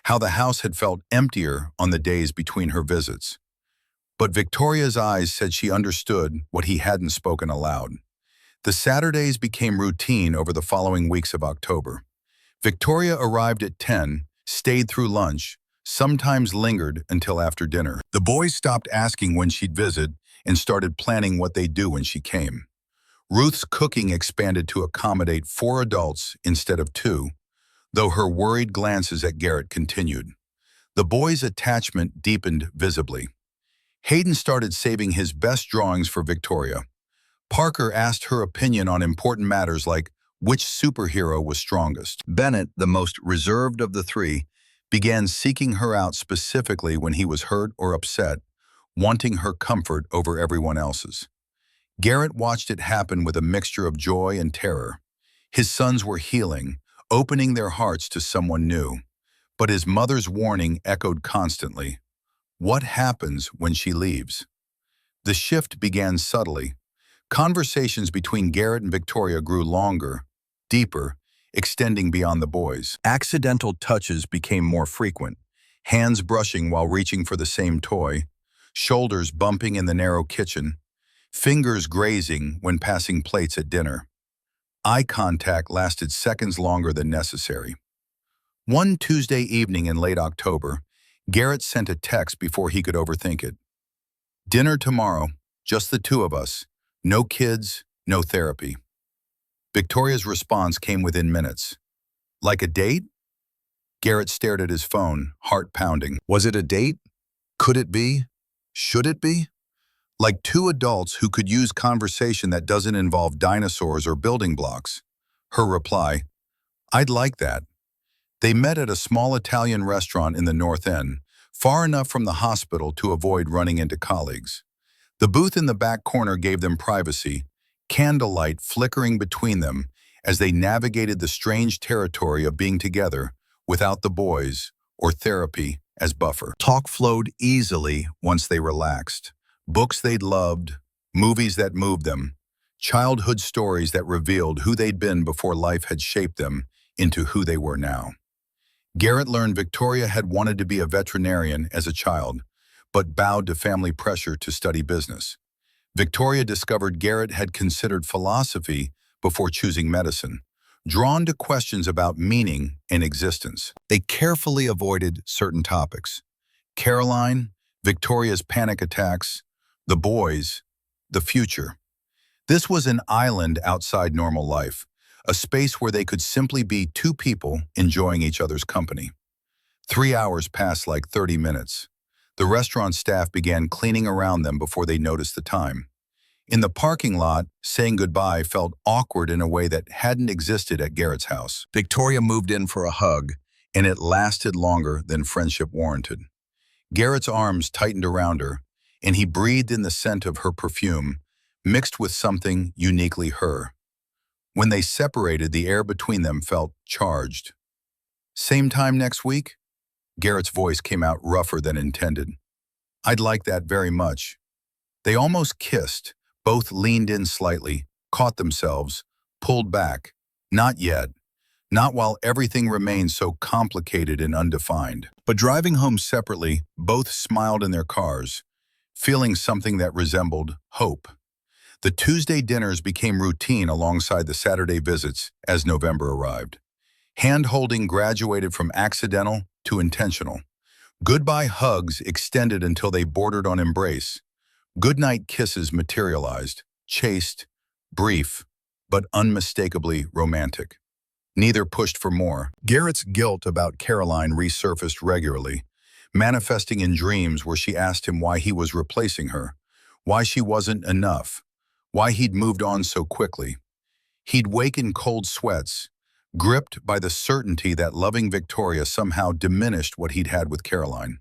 how the house had felt emptier on the days between her visits. But Victoria's eyes said she understood what he hadn't spoken aloud. The Saturdays became routine over the following weeks of October. Victoria arrived at 10, stayed through lunch, sometimes lingered until after dinner. The boys stopped asking when she'd visit and started planning what they'd do when she came. Ruth's cooking expanded to accommodate 4 adults instead of 2, though her worried glances at Garrett continued. The boys' attachment deepened visibly. Hayden started saving his best drawings for Victoria. Parker asked her opinion on important matters like which superhero was strongest. Bennett, the most reserved of the 3, began seeking her out specifically when he was hurt or upset, wanting her comfort over everyone else's. Garrett watched it happen with a mixture of joy and terror. His sons were healing, opening their hearts to someone new. But his mother's warning echoed constantly. What happens when she leaves? The shift began subtly. Conversations between Garrett and Victoria grew longer, deeper, extending beyond the boys. Accidental touches became more frequent, hands brushing while reaching for the same toy, shoulders bumping in the narrow kitchen, fingers grazing when passing plates at dinner. Eye contact lasted seconds longer than necessary. One Tuesday evening in late October, Garrett sent a text before he could overthink it. Dinner tomorrow, just the 2 of us. No kids, no therapy. Victoria's response came within minutes. Like a date? Garrett stared at his phone, heart pounding. Was it a date? Could it be? Should it be? Like 2 adults who could use conversation that doesn't involve dinosaurs or building blocks. Her reply, I'd like that. They met at a small Italian restaurant in the North End, far enough from the hospital to avoid running into colleagues. The booth in the back corner gave them privacy, candlelight flickering between them as they navigated the strange territory of being together without the boys or therapy as buffer. Talk flowed easily once they relaxed. Books they'd loved, movies that moved them, childhood stories that revealed who they'd been before life had shaped them into who they were now. Garrett learned Victoria had wanted to be a veterinarian as a child, but bowed to family pressure to study business. Victoria discovered Garrett had considered philosophy before choosing medicine, drawn to questions about meaning and existence. They carefully avoided certain topics. Caroline, Victoria's panic attacks, the boys, the future. This was an island outside normal life, a space where they could simply be 2 people enjoying each other's company. 3 hours passed like 30 minutes. The restaurant staff began cleaning around them before they noticed the time. In the parking lot, saying goodbye felt awkward in a way that hadn't existed at Garrett's house. Victoria moved in for a hug, and it lasted longer than friendship warranted. Garrett's arms tightened around her, and he breathed in the scent of her perfume, mixed with something uniquely her. When they separated, the air between them felt charged. Same time next week? Garrett's voice came out rougher than intended. I'd like that very much. They almost kissed, both leaned in slightly, caught themselves, pulled back. Not yet. Not while everything remained so complicated and undefined. But driving home separately, both smiled in their cars, feeling something that resembled hope. The Tuesday dinners became routine alongside the Saturday visits as November arrived. Hand-holding graduated from accidental to intentional. Goodbye hugs extended until they bordered on embrace. Goodnight kisses materialized, chaste, brief, but unmistakably romantic. Neither pushed for more. Garrett's guilt about Caroline resurfaced regularly, manifesting in dreams where she asked him why he was replacing her, why she wasn't enough, why he'd moved on so quickly. He'd wake in cold sweats, gripped by the certainty that loving Victoria somehow diminished what he'd had with Caroline.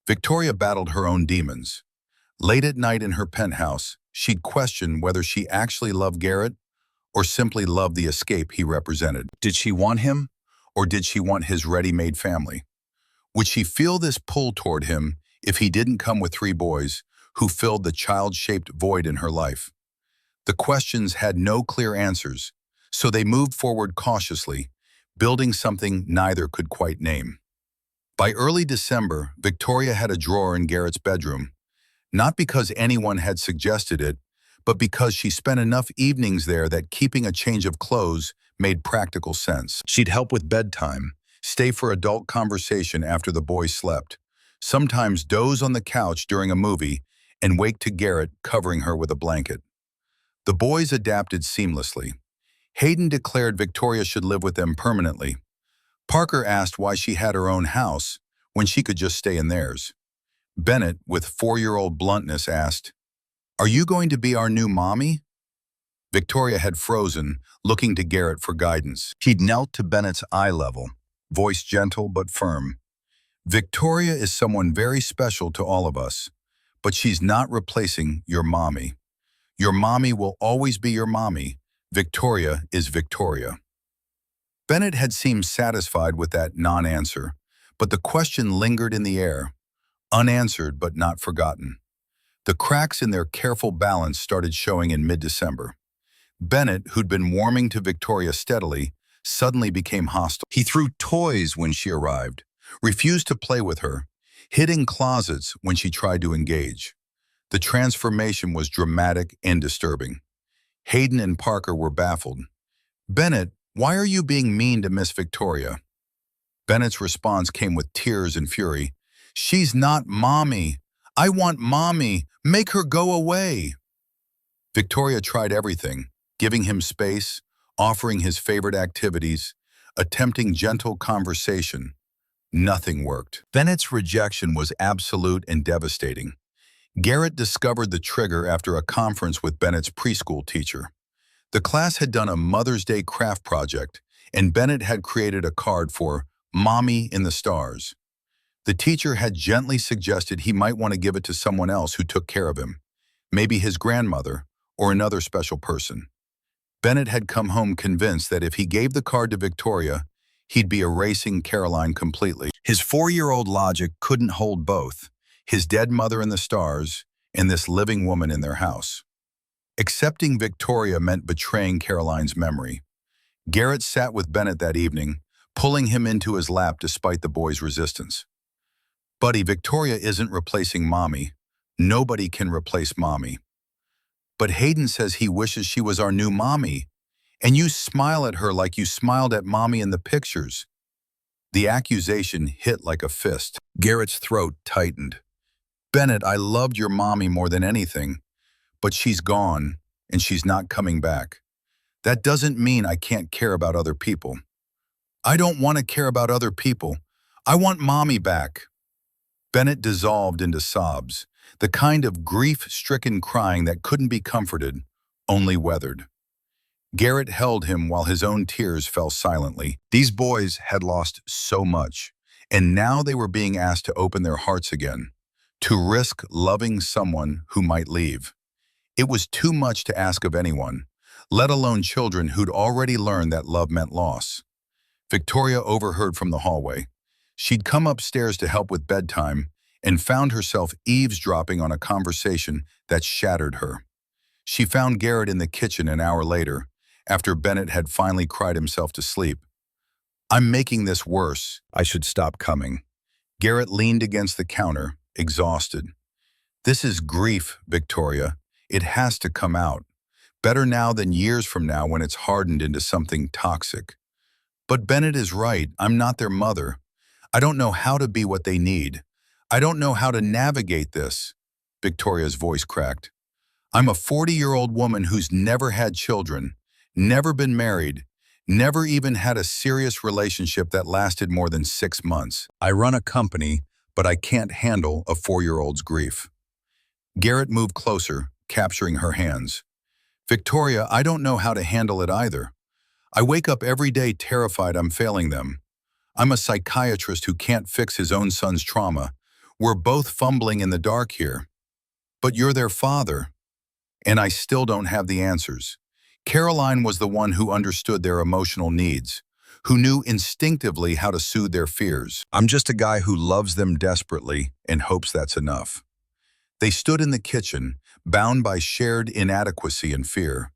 Victoria battled her own demons. Late at night in her penthouse, she'd question whether she actually loved Garrett or simply loved the escape he represented. Did she want him, or did she want his ready-made family? Would she feel this pull toward him if he didn't come with 3 boys who filled the child-shaped void in her life? The questions had no clear answers, so they moved forward cautiously, building something neither could quite name. By early December, Victoria had a drawer in Garrett's bedroom, not because anyone had suggested it, but because she spent enough evenings there that keeping a change of clothes made practical sense. She'd help with bedtime, stay for adult conversation after the boys slept, sometimes doze on the couch during a movie, and wake to Garrett covering her with a blanket. The boys adapted seamlessly. Hayden declared Victoria should live with them permanently. Parker asked why she had her own house when she could just stay in theirs. Bennett, with 4-year-old bluntness, asked, "Are you going to be our new mommy?" Victoria had frozen, looking to Garrett for guidance. He'd knelt to Bennett's eye level, voice gentle but firm. "Victoria is someone very special to all of us, but she's not replacing your mommy. Your mommy will always be your mommy. Victoria is Victoria." Bennett had seemed satisfied with that non-answer, but the question lingered in the air, unanswered but not forgotten. The cracks in their careful balance started showing in mid-December. Bennett, who'd been warming to Victoria steadily, suddenly became hostile. He threw toys when she arrived, refused to play with her, hid in closets when she tried to engage. The transformation was dramatic and disturbing. Hayden and Parker were baffled. "Bennett, why are you being mean to Miss Victoria?" Bennett's response came with tears and fury. "She's not mommy. I want mommy. Make her go away." Victoria tried everything, giving him space, offering his favorite activities, attempting gentle conversation. Nothing worked. Bennett's rejection was absolute and devastating. Garrett discovered the trigger after a conference with Bennett's preschool teacher. The class had done a Mother's Day craft project, and Bennett had created a card for Mommy in the Stars. The teacher had gently suggested he might want to give it to someone else who took care of him, maybe his grandmother or another special person. Bennett had come home convinced that if he gave the card to Victoria, he'd be erasing Caroline completely. His 4-year-old logic couldn't hold both, his dead mother in the stars and this living woman in their house. Accepting Victoria meant betraying Caroline's memory. Garrett sat with Bennett that evening, pulling him into his lap despite the boy's resistance. "Buddy, Victoria isn't replacing mommy. Nobody can replace mommy." "But Hayden says he wishes she was our new mommy, and you smile at her like you smiled at mommy in the pictures." The accusation hit like a fist. Garrett's throat tightened. "Bennett, I loved your mommy more than anything, but she's gone, and she's not coming back. That doesn't mean I can't care about other people. I don't want to care about other people. I want mommy back." Bennett dissolved into sobs, the kind of grief-stricken crying that couldn't be comforted, only weathered. Garrett held him while his own tears fell silently. These boys had lost so much, and now they were being asked to open their hearts again, to risk loving someone who might leave. It was too much to ask of anyone, let alone children who'd already learned that love meant loss. Victoria overheard from the hallway. She'd come upstairs to help with bedtime and found herself eavesdropping on a conversation that shattered her. She found Garrett in the kitchen an hour later, after Bennett had finally cried himself to sleep. "I'm making this worse. I should stop coming." Garrett leaned against the counter, exhausted. "This is grief, Victoria. It has to come out. Better now than years from now when it's hardened into something toxic." "But Bennett is right. I'm not their mother. I don't know how to be what they need. I don't know how to navigate this." Victoria's voice cracked. "I'm a 40-year-old woman who's never had children, never been married, never even had a serious relationship that lasted more than 6 months. I run a company, but I can't handle a 4-year-old's grief." Garrett moved closer, capturing her hands. Victoria, I don't know how to handle it either. I wake up every day terrified I'm failing them. I'm a psychiatrist who can't fix his own son's trauma. We're both fumbling in the dark here. But you're their father, and I still don't have the answers. Caroline was the one who understood their emotional needs, who knew instinctively how to soothe their fears. I'm just a guy who loves them desperately and hopes that's enough. They stood in the kitchen, bound by shared inadequacy and fear.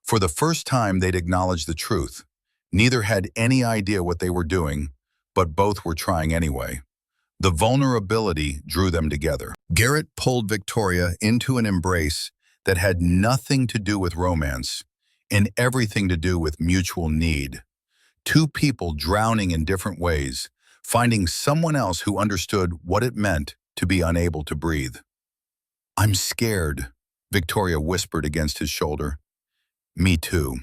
For the first time, they'd acknowledged the truth. Neither had any idea what they were doing, but both were trying anyway. The vulnerability drew them together. Garrett pulled Victoria into an embrace that had nothing to do with romance and everything to do with mutual need. Two people drowning in different ways, finding someone else who understood what it meant to be unable to breathe. I'm scared, Victoria whispered against his shoulder. Me too.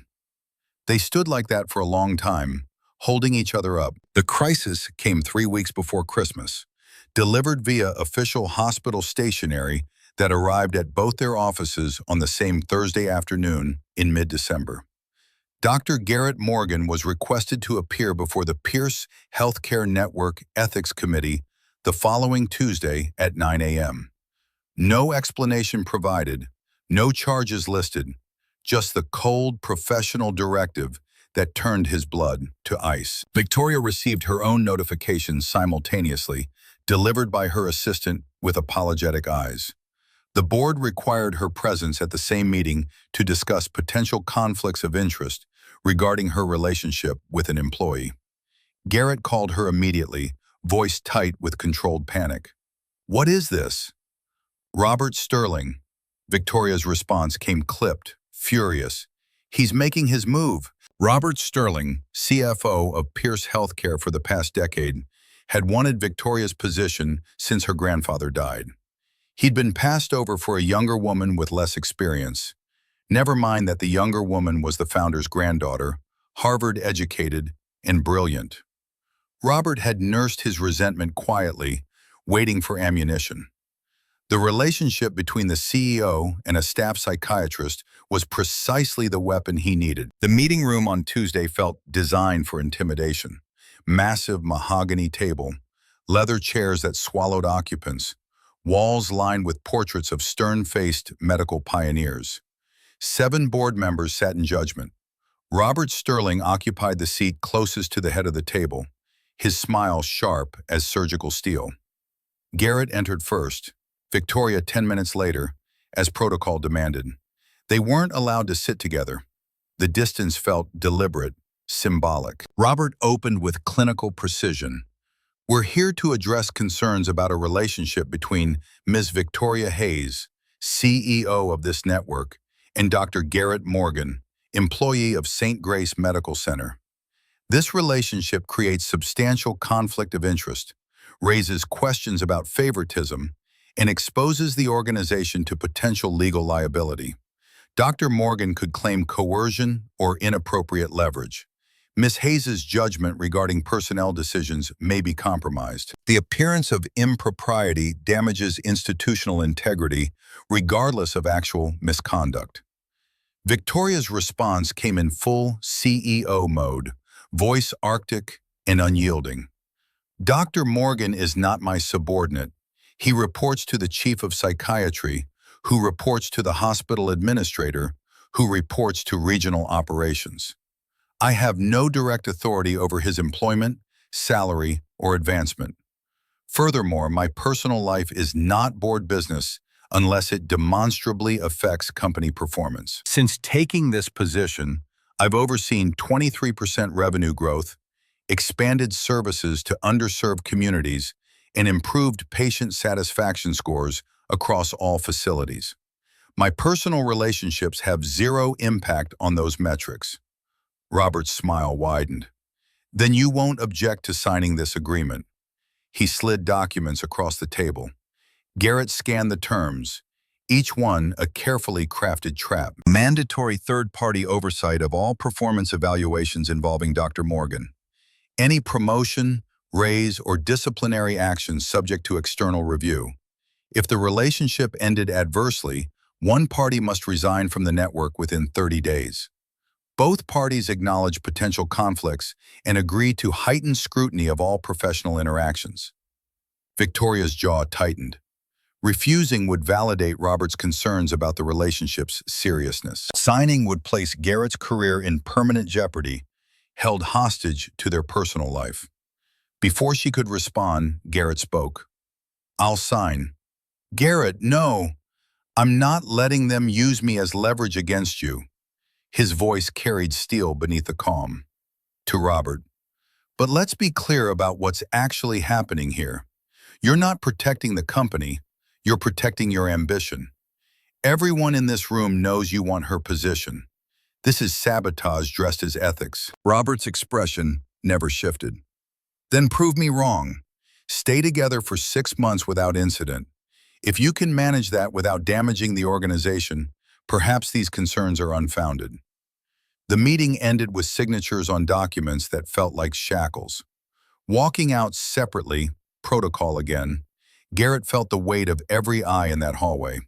They stood like that for a long time, holding each other up. The crisis came 3 weeks before Christmas, delivered via official hospital stationery that arrived at both their offices on the same Thursday afternoon in mid-December. Dr. Garrett Morgan was requested to appear before the Pierce Healthcare Network Ethics Committee the following Tuesday at 9 a.m. No explanation provided, no charges listed, just the cold professional directive that turned his blood to ice. Victoria received her own notifications simultaneously, delivered by her assistant with apologetic eyes. The board required her presence at the same meeting to discuss potential conflicts of interest regarding her relationship with an employee. Garrett called her immediately, voice tight with controlled panic. "What is this?" "Robert Sterling." Victoria's response came clipped, furious. "He's making his move." Robert Sterling, CFO of Pierce Healthcare for the past decade, had wanted Victoria's position since her grandfather died. He'd been passed over for a younger woman with less experience. Never mind that the younger woman was the founder's granddaughter, Harvard-educated and brilliant. Robert had nursed his resentment quietly, waiting for ammunition. The relationship between the CEO and a staff psychiatrist was precisely the weapon he needed. The meeting room on Tuesday felt designed for intimidation. Massive mahogany table, leather chairs that swallowed occupants, walls lined with portraits of stern-faced medical pioneers. 7 board members sat in judgment. Robert Sterling occupied the seat closest to the head of the table, his smile sharp as surgical steel. Garrett entered first, Victoria 10 minutes later, as protocol demanded. They weren't allowed to sit together. The distance felt deliberate, symbolic. Robert opened with clinical precision. "We're here to address concerns about a relationship between Ms. Victoria Hayes, CEO of this network, and Dr. Garrett Morgan, employee of St. Grace Medical Center. This relationship creates substantial conflict of interest, raises questions about favoritism, and exposes the organization to potential legal liability. Dr. Morgan could claim coercion or inappropriate leverage. Ms. Hayes' judgment regarding personnel decisions may be compromised. The appearance of impropriety damages institutional integrity, regardless of actual misconduct." Victoria's response came in full CEO mode, voice arctic and unyielding. "Dr. Morgan is not my subordinate. He reports to the chief of psychiatry, who reports to the hospital administrator, who reports to regional operations. I have no direct authority over his employment, salary, or advancement. Furthermore, my personal life is not board business unless it demonstrably affects company performance." Since taking this position, I've overseen 23% revenue growth, expanded services to underserved communities, and improved patient satisfaction scores across all facilities. My personal relationships have zero impact on those metrics. Robert's smile widened. "Then you won't object to signing this agreement." He slid documents across the table. Garrett scanned the terms, each one a carefully crafted trap. Mandatory third-party oversight of all performance evaluations involving Dr. Morgan. Any promotion, raise, or disciplinary actions subject to external review. If the relationship ended adversely, one party must resign from the network within 30 days. Both parties acknowledge potential conflicts and agree to heightened scrutiny of all professional interactions. Victoria's jaw tightened. Refusing would validate Robert's concerns about the relationship's seriousness. Signing would place Garrett's career in permanent jeopardy, held hostage to their personal life. Before she could respond, Garrett spoke. "I'll sign." "Garrett, no. I'm not letting them use me as leverage against you." His voice carried steel beneath the calm. To Robert, "But let's be clear about what's actually happening here. You're not protecting the company, you're protecting your ambition. Everyone in this room knows you want her position. This is sabotage dressed as ethics." Robert's expression never shifted. "Then prove me wrong. Stay together for 6 months without incident. If you can manage that without damaging the organization, perhaps these concerns are unfounded." The meeting ended with signatures on documents that felt like shackles. Walking out separately, protocol again, Garrett felt the weight of every eye in that hallway.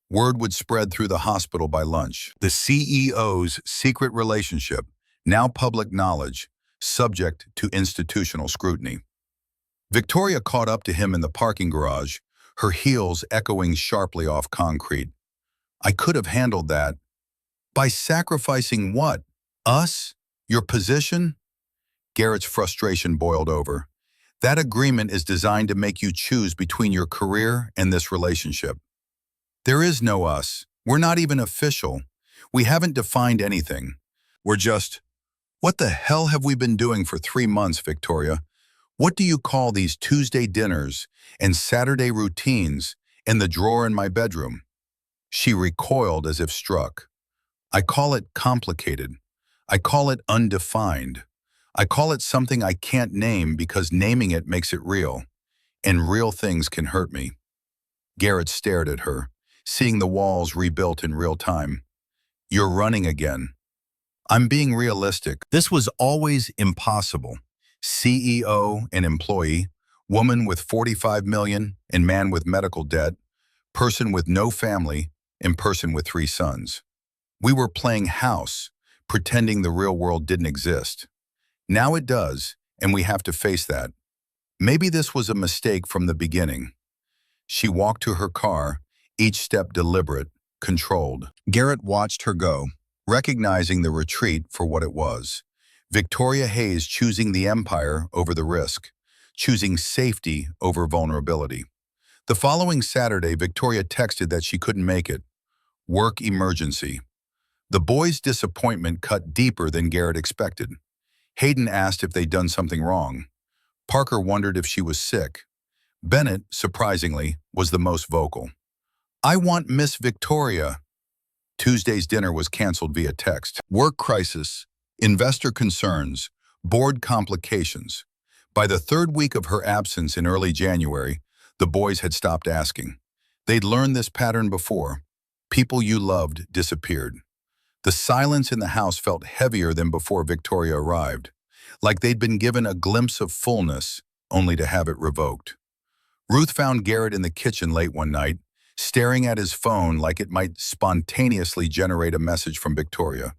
Word would spread through the hospital by lunch. The CEO's secret relationship, now public knowledge, subject to institutional scrutiny. Victoria caught up to him in the parking garage, her heels echoing sharply off concrete. "I could have handled that." "By sacrificing what? Us? Your position?" Garrett's frustration boiled over. "That agreement is designed to make you choose between your career and this relationship. There is no us. We're not even official. We haven't defined anything. We're just, what the hell have we been doing for 3 months, Victoria? What do you call these Tuesday dinners and Saturday routines and the drawer in my bedroom?" She recoiled as if struck. "I call it complicated. I call it undefined. I call it something I can't name because naming it makes it real. And real things can hurt me." Garrett stared at her, seeing the walls rebuilt in real time. "You're running again." "I'm being realistic. This was always impossible. CEO and employee, woman with 45 million and man with medical debt, person with no family and person with 3 sons. We were playing house, pretending the real world didn't exist. Now it does, and we have to face that. Maybe this was a mistake from the beginning." She walked to her car, each step deliberate, controlled. Garrett watched her go, recognizing the retreat for what it was. Victoria Hayes choosing the empire over the risk, choosing safety over vulnerability. The following Saturday, Victoria texted that she couldn't make it. Work emergency. The boys' disappointment cut deeper than Garrett expected. Hayden asked if they'd done something wrong. Parker wondered if she was sick. Bennett, surprisingly, was the most vocal. "I want Miss Victoria." Tuesday's dinner was canceled via text. Work crisis, investor concerns, board complications. By the 3rd week of her absence in early January, the boys had stopped asking. They'd learned this pattern before. People you loved disappeared. The silence in the house felt heavier than before Victoria arrived, like they'd been given a glimpse of fullness, only to have it revoked. Ruth found Garrett in the kitchen late one night, staring at his phone like it might spontaneously generate a message from Victoria.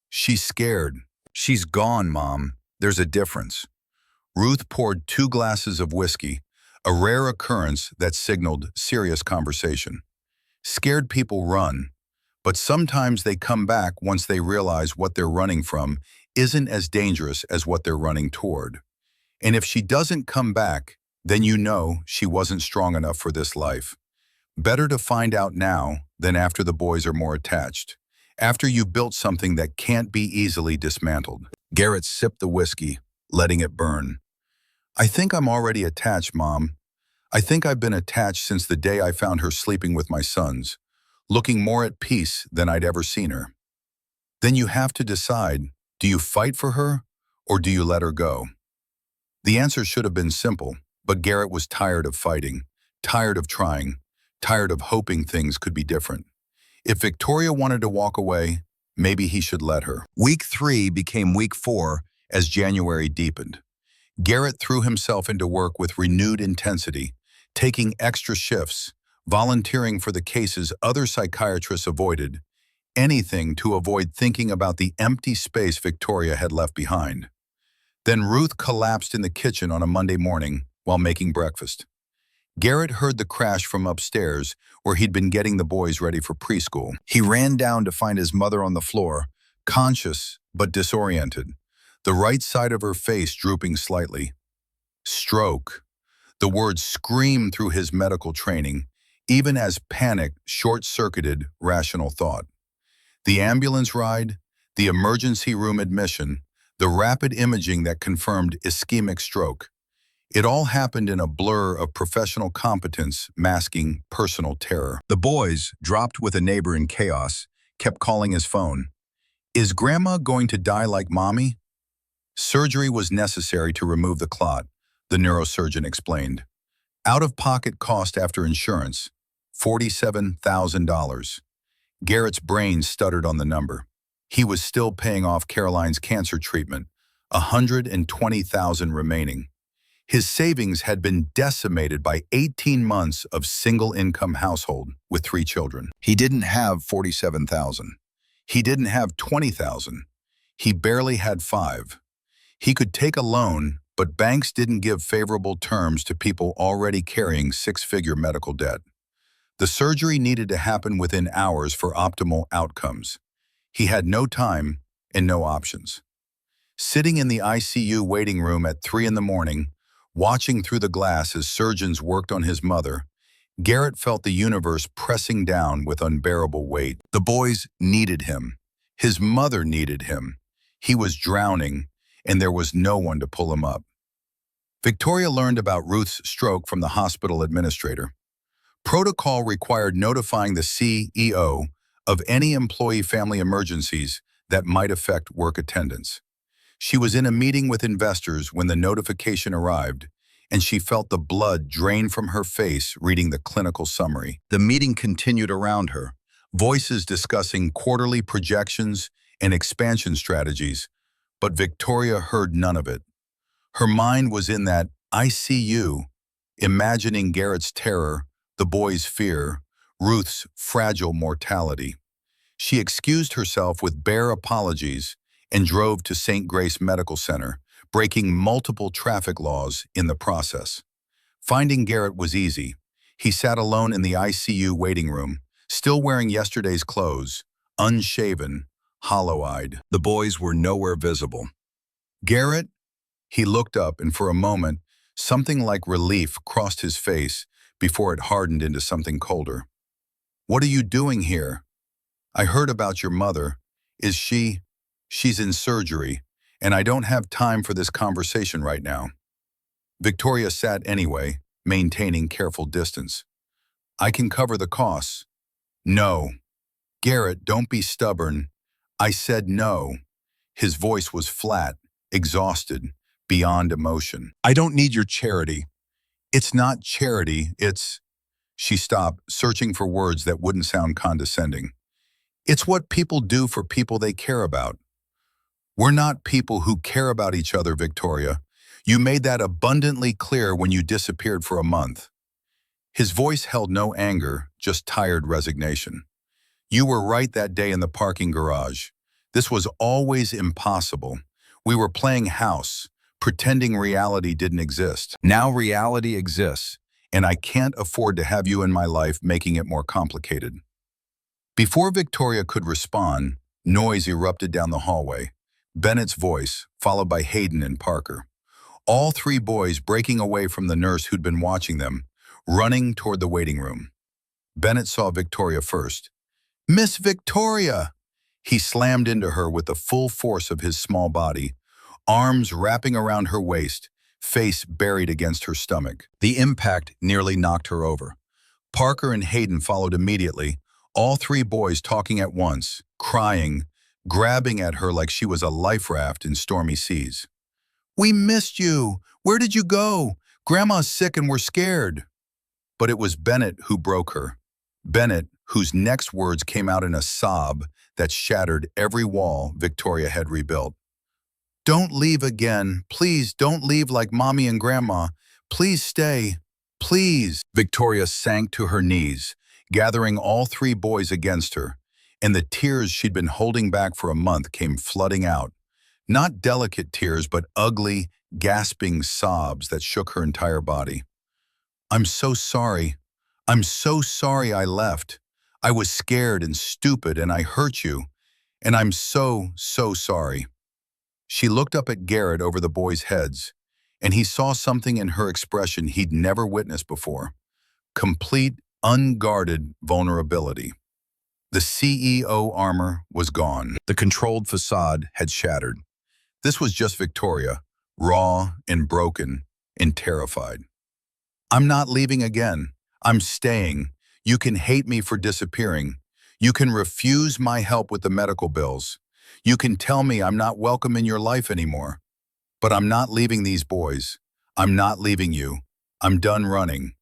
"She's scared." "She's gone, Mom. There's a difference." Ruth poured 2 glasses of whiskey, a rare occurrence that signaled serious conversation. Scared people run, but sometimes they come back once they realize what they're running from isn't as dangerous as what they're running toward. And if she doesn't come back, then you know she wasn't strong enough for this life. Better to find out now than after the boys are more attached, after you built something that can't be easily dismantled. Garrett sipped the whiskey, letting it burn. "I think I'm already attached, Mom. I think I've been attached since the day I found her sleeping with my sons, looking more at peace than I'd ever seen her." "Then you have to decide, do you fight for her or do you let her go?" The answer should have been simple, but Garrett was tired of fighting, tired of trying, tired of hoping things could be different. If Victoria wanted to walk away, maybe he should let her. Week 3 became week 4 as January deepened. Garrett threw himself into work with renewed intensity, taking extra shifts, volunteering for the cases other psychiatrists avoided, anything to avoid thinking about the empty space Victoria had left behind. Then Ruth collapsed in the kitchen on a Monday morning while making breakfast. Garrett heard the crash from upstairs where he'd been getting the boys ready for preschool. He ran down to find his mother on the floor, conscious but disoriented, the right side of her face drooping slightly. Stroke. The word screamed through his medical training, even as panic short-circuited rational thought. The ambulance ride, the emergency room admission, the rapid imaging that confirmed ischemic stroke. It all happened in a blur of professional competence masking personal terror. The boys, dropped with a neighbor in chaos, kept calling his phone. "Is Grandma going to die like Mommy?" Surgery was necessary to remove the clot, the neurosurgeon explained. Out-of-pocket cost after insurance, $47,000. Garrett's brain stuttered on the number. He was still paying off Caroline's cancer treatment, $120,000 remaining. His savings had been decimated by 18 months of single-income household with 3 children. He didn't have $47,000. He didn't have $20,000. He barely had 5. He could take a loan, but banks didn't give favorable terms to people already carrying 6-figure medical debt. The surgery needed to happen within hours for optimal outcomes. He had no time and no options. Sitting in the ICU waiting room at 3 in the morning, watching through the glass as surgeons worked on his mother, Garrett felt the universe pressing down with unbearable weight. The boys needed him. His mother needed him. He was drowning, and there was no one to pull him up. Victoria learned about Ruth's stroke from the hospital administrator. Protocol required notifying the CEO of any employee family emergencies that might affect work attendance. She was in a meeting with investors when the notification arrived, and she felt the blood drain from her face reading the clinical summary. The meeting continued around her, voices discussing quarterly projections and expansion strategies, but Victoria heard none of it. Her mind was in that ICU, imagining Garrett's terror, the boy's fear, Ruth's fragile mortality. She excused herself with bare apologies and drove to St. Grace Medical Center, breaking multiple traffic laws in the process. Finding Garrett was easy. He sat alone in the ICU waiting room, still wearing yesterday's clothes, unshaven, hollow-eyed. The boys were nowhere visible. "Garrett?" He looked up, and for a moment, something like relief crossed his face before it hardened into something colder. "What are you doing here? I heard about your mother. Is she... She's in surgery, and I don't have time for this conversation right now." Victoria sat anyway, maintaining careful distance. "I can cover the costs." "No." "Garrett, don't be stubborn." "I said no." His voice was flat, exhausted, beyond emotion. "I don't need your charity." "It's not charity, it's..." She stopped, searching for words that wouldn't sound condescending. "It's what people do for people they care about." "We're not people who care about each other, Victoria. You made that abundantly clear when you disappeared for a month." His voice held no anger, just tired resignation. "You were right that day in the parking garage. This was always impossible. We were playing house, pretending reality didn't exist. Now reality exists, and I can't afford to have you in my life making it more complicated." Before Victoria could respond, noise erupted down the hallway. Bennett's voice, followed by Hayden and Parker. All 3 boys breaking away from the nurse who'd been watching them, running toward the waiting room. Bennett saw Victoria first. "Miss Victoria!" He slammed into her with the full force of his small body, arms wrapping around her waist, face buried against her stomach. The impact nearly knocked her over. Parker and Hayden followed immediately, all 3 boys talking at once, crying, grabbing at her like she was a life raft in stormy seas. "We missed you! Where did you go? Grandma's sick and we're scared." But it was Bennett who broke her. Bennett, whose next words came out in a sob that shattered every wall Victoria had rebuilt. "Don't leave again. Please don't leave like Mommy and Grandma. Please stay." Please! Victoria sank to her knees, gathering all three boys against her, and the tears she'd been holding back for a month came flooding out. Not delicate tears, but ugly, gasping sobs that shook her entire body. I'm so sorry. I'm so sorry I left. I was scared and stupid and I hurt you. And I'm so, so sorry. She looked up at Garrett over the boys' heads, and he saw something in her expression he'd never witnessed before. Complete, unguarded vulnerability. The CEO armor was gone. The controlled facade had shattered. This was just Victoria, raw and broken and terrified. I'm not leaving again. I'm staying. You can hate me for disappearing. You can refuse my help with the medical bills. You can tell me I'm not welcome in your life anymore. But I'm not leaving these boys. I'm not leaving you. I'm done running.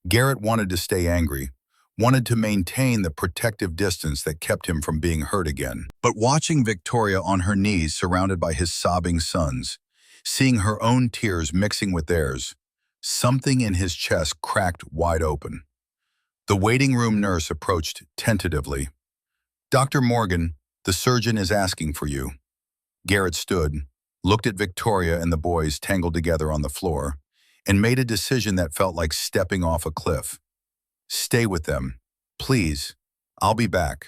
Garrett wanted to stay angry, wanted to maintain the protective distance that kept him from being hurt again. But watching Victoria on her knees surrounded by his sobbing sons, seeing her own tears mixing with theirs, something in his chest cracked wide open. The waiting room nurse approached tentatively. Dr. Morgan, the surgeon is asking for you. Garrett stood, looked at Victoria and the boys tangled together on the floor, and made a decision that felt like stepping off a cliff. Stay with them. Please. I'll be back.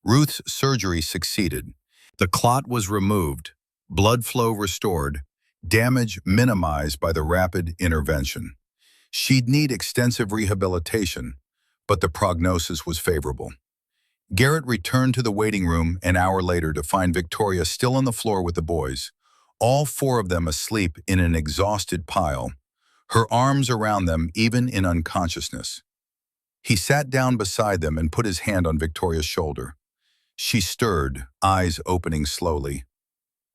Ruth's surgery succeeded. The clot was removed, blood flow restored, damage minimized by the rapid intervention. She'd need extensive rehabilitation, but the prognosis was favorable. Garrett returned to the waiting room an hour later to find Victoria still on the floor with the boys, all four of them asleep in an exhausted pile, her arms around them even in unconsciousness. He sat down beside them and put his hand on Victoria's shoulder. She stirred, eyes opening slowly.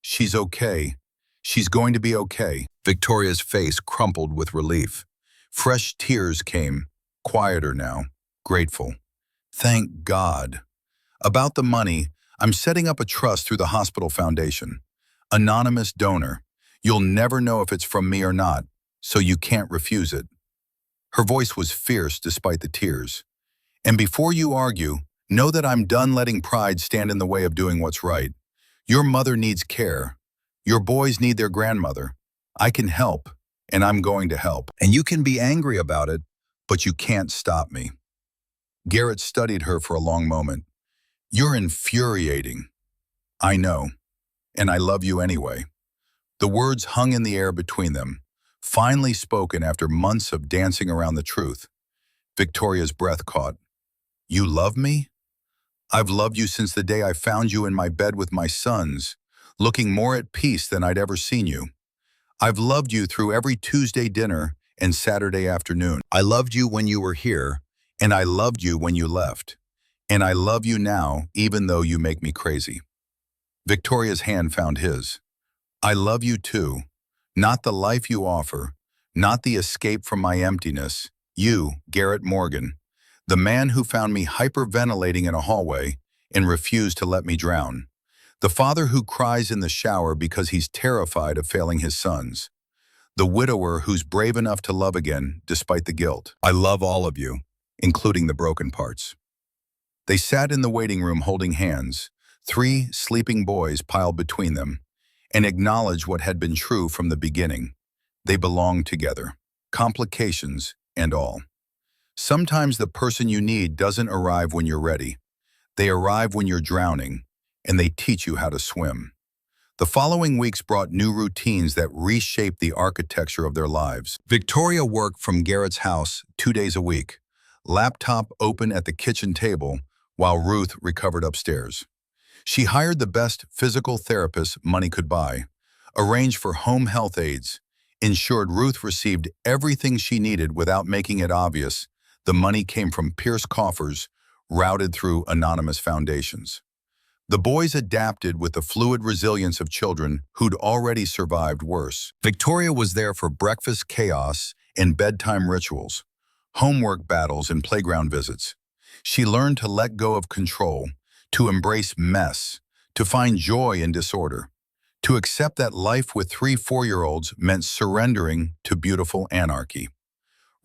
She's okay. She's going to be okay. Victoria's face crumpled with relief. Fresh tears came, quieter now, grateful. Thank God. About the money, I'm setting up a trust through the hospital foundation. Anonymous donor. You'll never know if it's from me or not, so you can't refuse it. Her voice was fierce despite the tears. And before you argue, know that I'm done letting pride stand in the way of doing what's right. Your mother needs care. Your boys need their grandmother. I can help, and I'm going to help. And you can be angry about it, but you can't stop me. Garrett studied her for a long moment. You're infuriating. I know, and I love you anyway. The words hung in the air between them, finally spoken after months of dancing around the truth. Victoria's breath caught. You love me? I've loved you since the day I found you in my bed with my sons, looking more at peace than I'd ever seen you. I've loved you through every Tuesday dinner and Saturday afternoon. I loved you when you were here, and I loved you when you left. And I love you now, even though you make me crazy. Victoria's hand found his. I love you too. Not the life you offer, not the escape from my emptiness. You, Garrett Morgan, the man who found me hyperventilating in a hallway and refused to let me drown. The father who cries in the shower because he's terrified of failing his sons. The widower who's brave enough to love again despite the guilt. I love all of you, including the broken parts. They sat in the waiting room holding hands, three sleeping boys piled between them, and acknowledged what had been true from the beginning. They belonged together, complications and all. Sometimes the person you need doesn't arrive when you're ready. They arrive when you're drowning, and they teach you how to swim. The following weeks brought new routines that reshaped the architecture of their lives. Victoria worked from Garrett's house 2 days a week, laptop open at the kitchen table, while Ruth recovered upstairs. She hired the best physical therapist money could buy, arranged for home health aides, ensured Ruth received everything she needed without making it obvious the money came from Pierce coffers routed through anonymous foundations. The boys adapted with the fluid resilience of children who'd already survived worse. Victoria was there for breakfast chaos and bedtime rituals, homework battles and playground visits. She learned to let go of control, to embrace mess, to find joy in disorder, to accept that life with 3 4-year-olds meant surrendering to beautiful anarchy.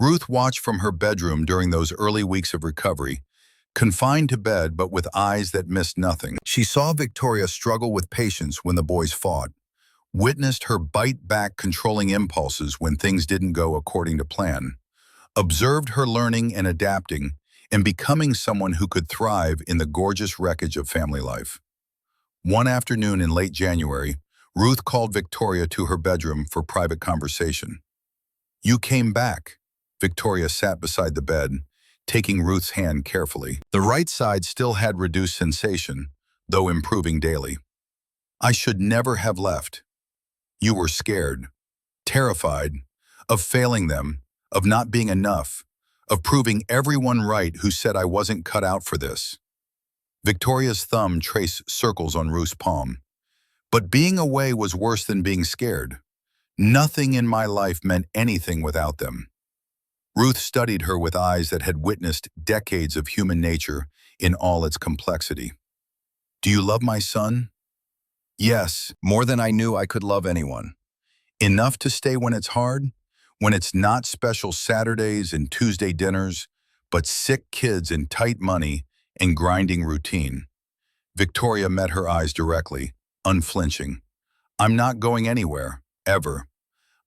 Ruth watched from her bedroom during those early weeks of recovery, confined to bed but with eyes that missed nothing. She saw Victoria struggle with patience when the boys fought, witnessed her bite-back controlling impulses when things didn't go according to plan, observed her learning and adapting and becoming someone who could thrive in the gorgeous wreckage of family life. One afternoon in late January, Ruth called Victoria to her bedroom for private conversation. "You came back." Victoria sat beside the bed, taking Ruth's hand carefully. The right side still had reduced sensation, though improving daily. "I should never have left. You were scared, terrified, of failing them, of not being enough, of proving everyone right who said I wasn't cut out for this." Victoria's thumb traced circles on Ruth's palm. "But being away was worse than being scared. Nothing in my life meant anything without them." Ruth studied her with eyes that had witnessed decades of human nature in all its complexity. "Do you love my son?" "Yes, more than I knew I could love anyone. Enough to stay when it's hard, when it's not special Saturdays and Tuesday dinners, but sick kids and tight money and grinding routine." Victoria met her eyes directly, unflinching. "I'm not going anywhere, ever.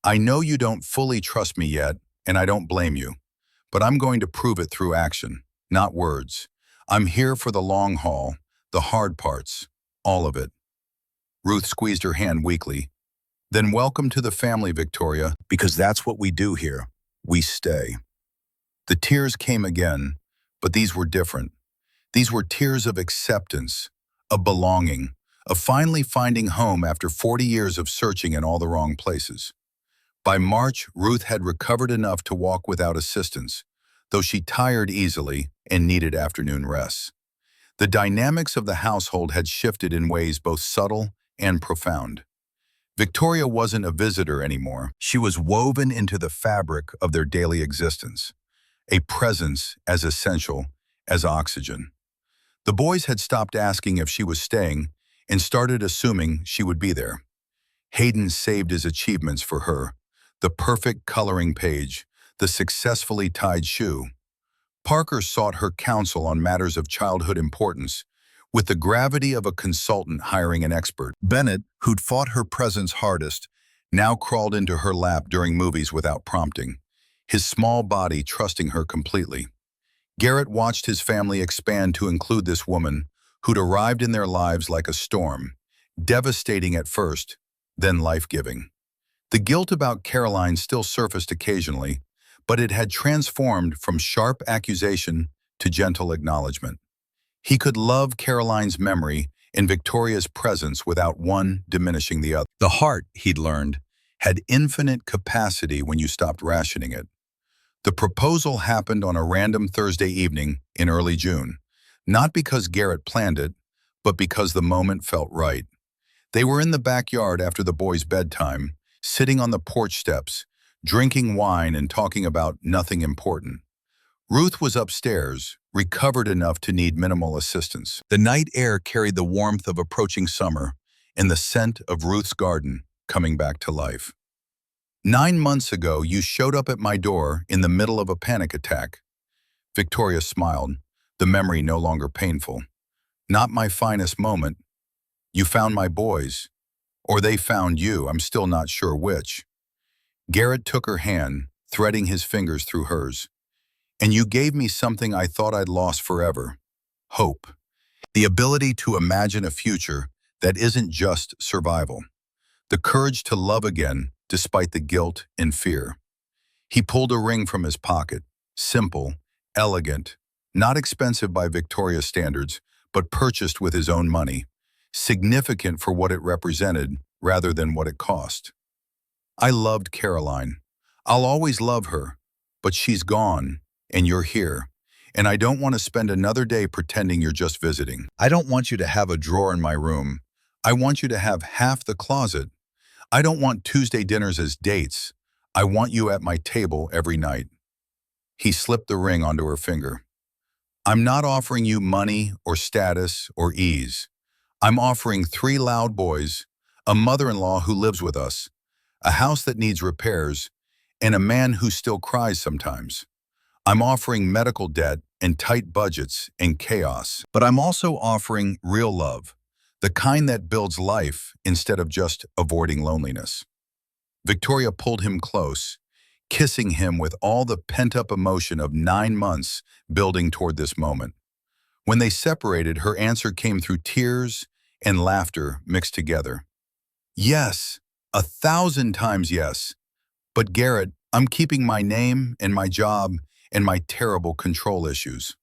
I know you don't fully trust me yet, and I don't blame you. But I'm going to prove it through action, not words. I'm here for the long haul, the hard parts, all of it." Ruth squeezed her hand weakly. "Then welcome to the family, Victoria, because that's what we do here. We stay." The tears came again, but these were different. These were tears of acceptance, of belonging, of finally finding home after 40 years of searching in all the wrong places. By March, Ruth had recovered enough to walk without assistance, though she tired easily and needed afternoon rests. The dynamics of the household had shifted in ways both subtle and profound. Victoria wasn't a visitor anymore. She was woven into the fabric of their daily existence, a presence as essential as oxygen. The boys had stopped asking if she was staying and started assuming she would be there. Hayden saved his achievements for her, the perfect coloring page, the successfully tied shoe. Parker sought her counsel on matters of childhood importance, with the gravity of a consultant hiring an expert. Bennett, who'd fought her presence hardest, now crawled into her lap during movies without prompting, his small body trusting her completely. Garrett watched his family expand to include this woman, who'd arrived in their lives like a storm, devastating at first, then life-giving. The guilt about Caroline still surfaced occasionally, but it had transformed from sharp accusation to gentle acknowledgement. He could love Caroline's memory and Victoria's presence without one diminishing the other. The heart, he'd learned, had infinite capacity when you stopped rationing it. The proposal happened on a random Thursday evening in early June, not because Garrett planned it, but because the moment felt right. They were in the backyard after the boys' bedtime, sitting on the porch steps, drinking wine and talking about nothing important. Ruth was upstairs, recovered enough to need minimal assistance. The night air carried the warmth of approaching summer and the scent of Ruth's garden coming back to life. "9 months ago, you showed up at my door in the middle of a panic attack." Victoria smiled, the memory no longer painful. "Not my finest moment. You found my boys. Or they found you, I'm still not sure which." Garrett took her hand, threading his fingers through hers. "And you gave me something I thought I'd lost forever. Hope. The ability to imagine a future that isn't just survival. The courage to love again despite the guilt and fear." He pulled a ring from his pocket, simple, elegant, not expensive by Victoria's standards, but purchased with his own money, significant for what it represented rather than what it cost. "I loved Caroline. I'll always love her, but she's gone, and you're here. And I don't want to spend another day pretending you're just visiting. I don't want you to have a drawer in my room. I want you to have half the closet. I don't want Tuesday dinners as dates. I want you at my table every night." He slipped the ring onto her finger. "I'm not offering you money or status or ease. I'm offering 3 loud boys, a mother-in-law who lives with us, a house that needs repairs, and a man who still cries sometimes. I'm offering medical debt and tight budgets and chaos. But I'm also offering real love, the kind that builds life instead of just avoiding loneliness. Victoria pulled him close, kissing him with all the pent-up emotion of 9 months building toward this moment. When they separated, her answer came through tears and laughter mixed together. Yes, 1,000 times yes. But Garrett, I'm keeping my name and my job and my terrible control issues.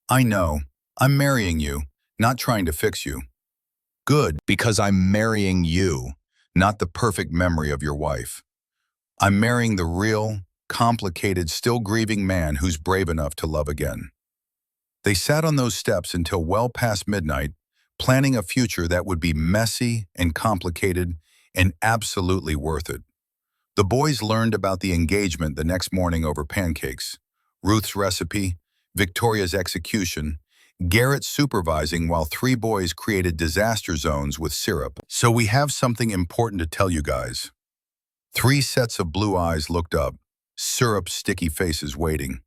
I know. I'm marrying you, not trying to fix you. Good, because I'm marrying you, not the perfect memory of your wife. I'm marrying the real, complicated, still grieving man who's brave enough to love again. They sat on those steps until well past midnight, planning a future that would be messy and complicated and absolutely worth it. The boys learned about the engagement the next morning over pancakes, Ruth's recipe, Victoria's execution, Garrett supervising while 3 boys created disaster zones with syrup. So we have something important to tell you guys. 3 sets of blue eyes looked up, syrup sticky faces waiting.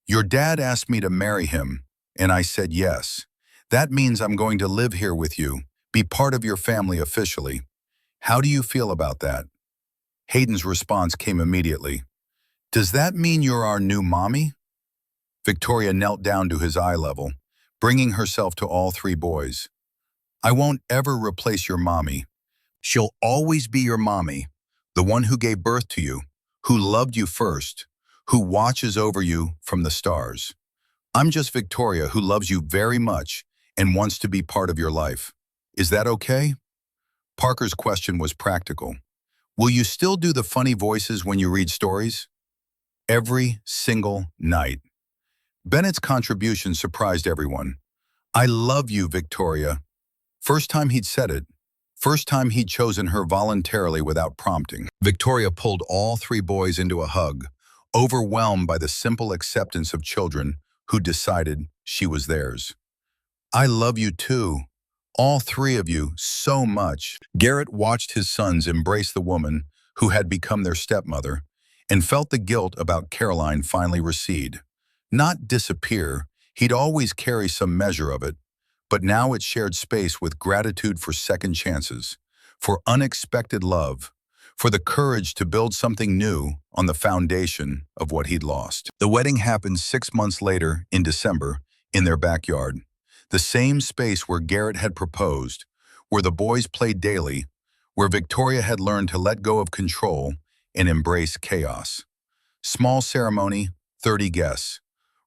Your dad asked me to marry him, and I said yes. That means I'm going to live here with you, be part of your family officially. How do you feel about that? Hayden's response came immediately. Does that mean you're our new mommy? Victoria knelt down to his eye level, bringing herself to all 3 boys. I won't ever replace your mommy. She'll always be your mommy, the one who gave birth to you, who loved you first, who watches over you from the stars. I'm just Victoria, who loves you very much and wants to be part of your life. Is that okay? Parker's question was practical. Will you still do the funny voices when you read stories? Every single night. Bennett's contribution surprised everyone. I love you, Victoria. First time he'd said it. First time he'd chosen her voluntarily without prompting. Victoria pulled all 3 boys into a hug, overwhelmed by the simple acceptance of children who decided she was theirs. I love you too, all 3 of you, so much. Garrett watched his sons embrace the woman who had become their stepmother and felt the guilt about Caroline finally recede. Not disappear, he'd always carry some measure of it, but now it shared space with gratitude for second chances, for unexpected love, for the courage to build something new on the foundation of what he'd lost. The wedding happened 6 months later in December in their backyard, the same space where Garrett had proposed, where the boys played daily, where Victoria had learned to let go of control and embrace chaos. Small ceremony, 30 guests.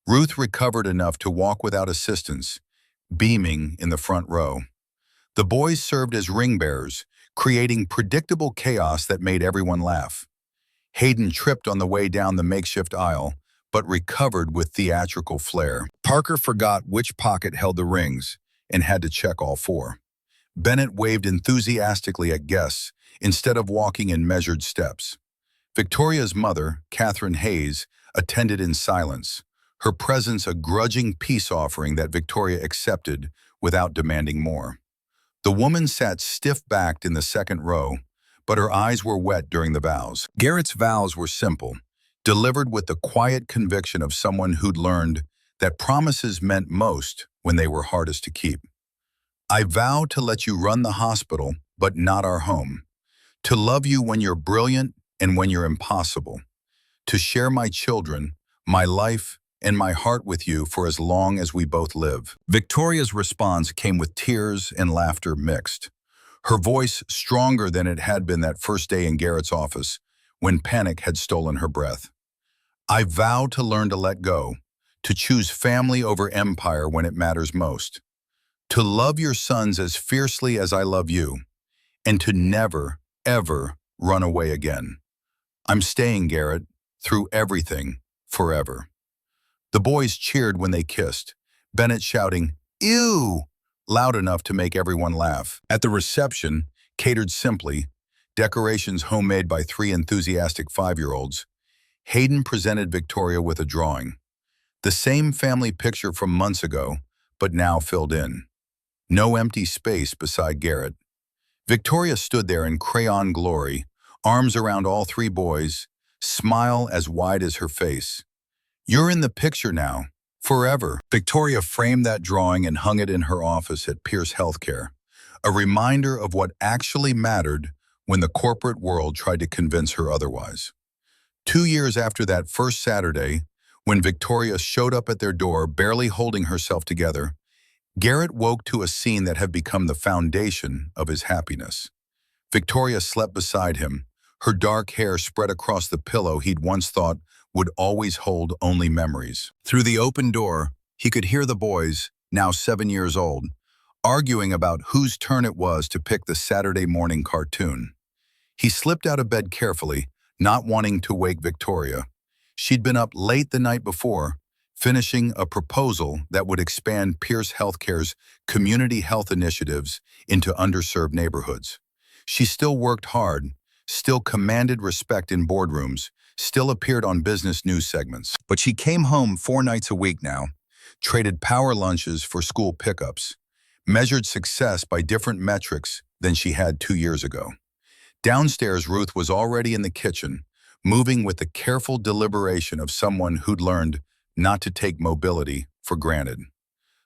Ruth recovered enough to walk without assistance, beaming in the front row. The boys served as ring bearers, creating predictable chaos that made everyone laugh. Hayden tripped on the way down the makeshift aisle, but recovered with theatrical flair. Parker forgot which pocket held the rings and had to check all 4. Bennett waved enthusiastically at guests instead of walking in measured steps. Victoria's mother, Catherine Hayes, attended in silence, her presence a grudging peace offering that Victoria accepted without demanding more. The woman sat stiff-backed in the second row, but her eyes were wet during the vows. Garrett's vows were simple, delivered with the quiet conviction of someone who'd learned that promises meant most when they were hardest to keep. I vow to let you run the hospital, but not our home. To love you when you're brilliant and when you're impossible. To share my children, my life, and my heart with you for as long as we both live. Victoria's response came with tears and laughter mixed. Her voice stronger than it had been that first day in Garrett's office, when panic had stolen her breath. I vow to learn to let go, to choose family over empire when it matters most, to love your sons as fiercely as I love you, and to never, ever run away again. I'm staying, Garrett, through everything, forever. The boys cheered when they kissed, Bennett shouting, "Ew!" loud enough to make everyone laugh. At the reception, catered simply, decorations homemade by 3 enthusiastic 5-year-olds, Hayden presented Victoria with a drawing. The same family picture from months ago, but now filled in. No empty space beside Garrett. Victoria stood there in crayon glory, arms around all 3 boys, smile as wide as her face. "You're in the picture now, forever." Victoria framed that drawing and hung it in her office at Pierce Healthcare, a reminder of what actually mattered when the corporate world tried to convince her otherwise. 2 years after that first Saturday, when Victoria showed up at their door barely holding herself together, Garrett woke to a scene that had become the foundation of his happiness. Victoria slept beside him, her dark hair spread across the pillow he'd once thought would always hold only memories. Through the open door, he could hear the boys, now 7 years old, arguing about whose turn it was to pick the Saturday morning cartoon. He slipped out of bed carefully, not wanting to wake Victoria. She'd been up late the night before, finishing a proposal that would expand Pierce Healthcare's community health initiatives into underserved neighborhoods. She still worked hard, still commanded respect in boardrooms, still appeared on business news segments. But she came home 4 nights a week now, traded power lunches for school pickups, measured success by different metrics than she had 2 years ago. Downstairs, Ruth was already in the kitchen, moving with the careful deliberation of someone who'd learned not to take mobility for granted.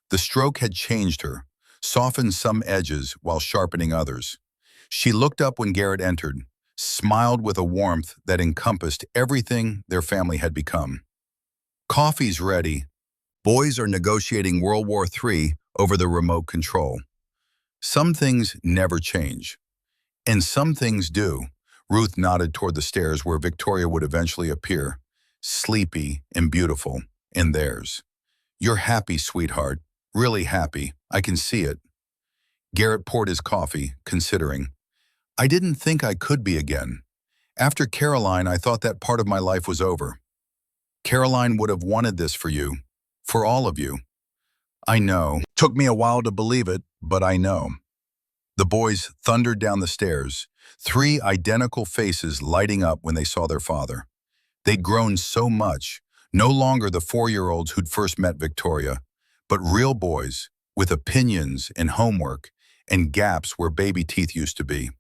The stroke had changed her, softened some edges while sharpening others. She looked up when Garrett entered, smiled with a warmth that encompassed everything their family had become. "Coffee's ready. Boys are negotiating World War III over the remote control. Some things never change. And some things do." Ruth nodded toward the stairs where Victoria would eventually appear, sleepy and beautiful, in theirs. "You're happy, sweetheart. Really happy. I can see it." Garrett poured his coffee, considering. "I didn't think I could be again. After Caroline, I thought that part of my life was over. Caroline would have wanted this for you, for all of you." "I know. Took me a while to believe it, but I know." The boys thundered down the stairs, 3 identical faces lighting up when they saw their father. They'd grown so much, no longer the 4-year-olds who'd first met Victoria, but real boys with opinions and homework and gaps where baby teeth used to be.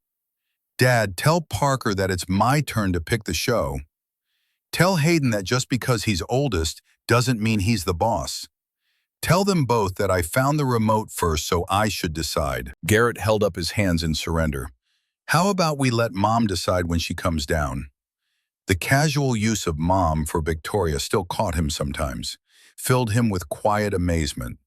"Dad, tell Parker that it's my turn to pick the show. Tell Hayden that just because he's oldest doesn't mean he's the boss. Tell them both that I found the remote first, so I should decide." Garrett held up his hands in surrender. "How about we let Mom decide when she comes down?" The casual use of Mom for Victoria still caught him sometimes, filled him with quiet amazement.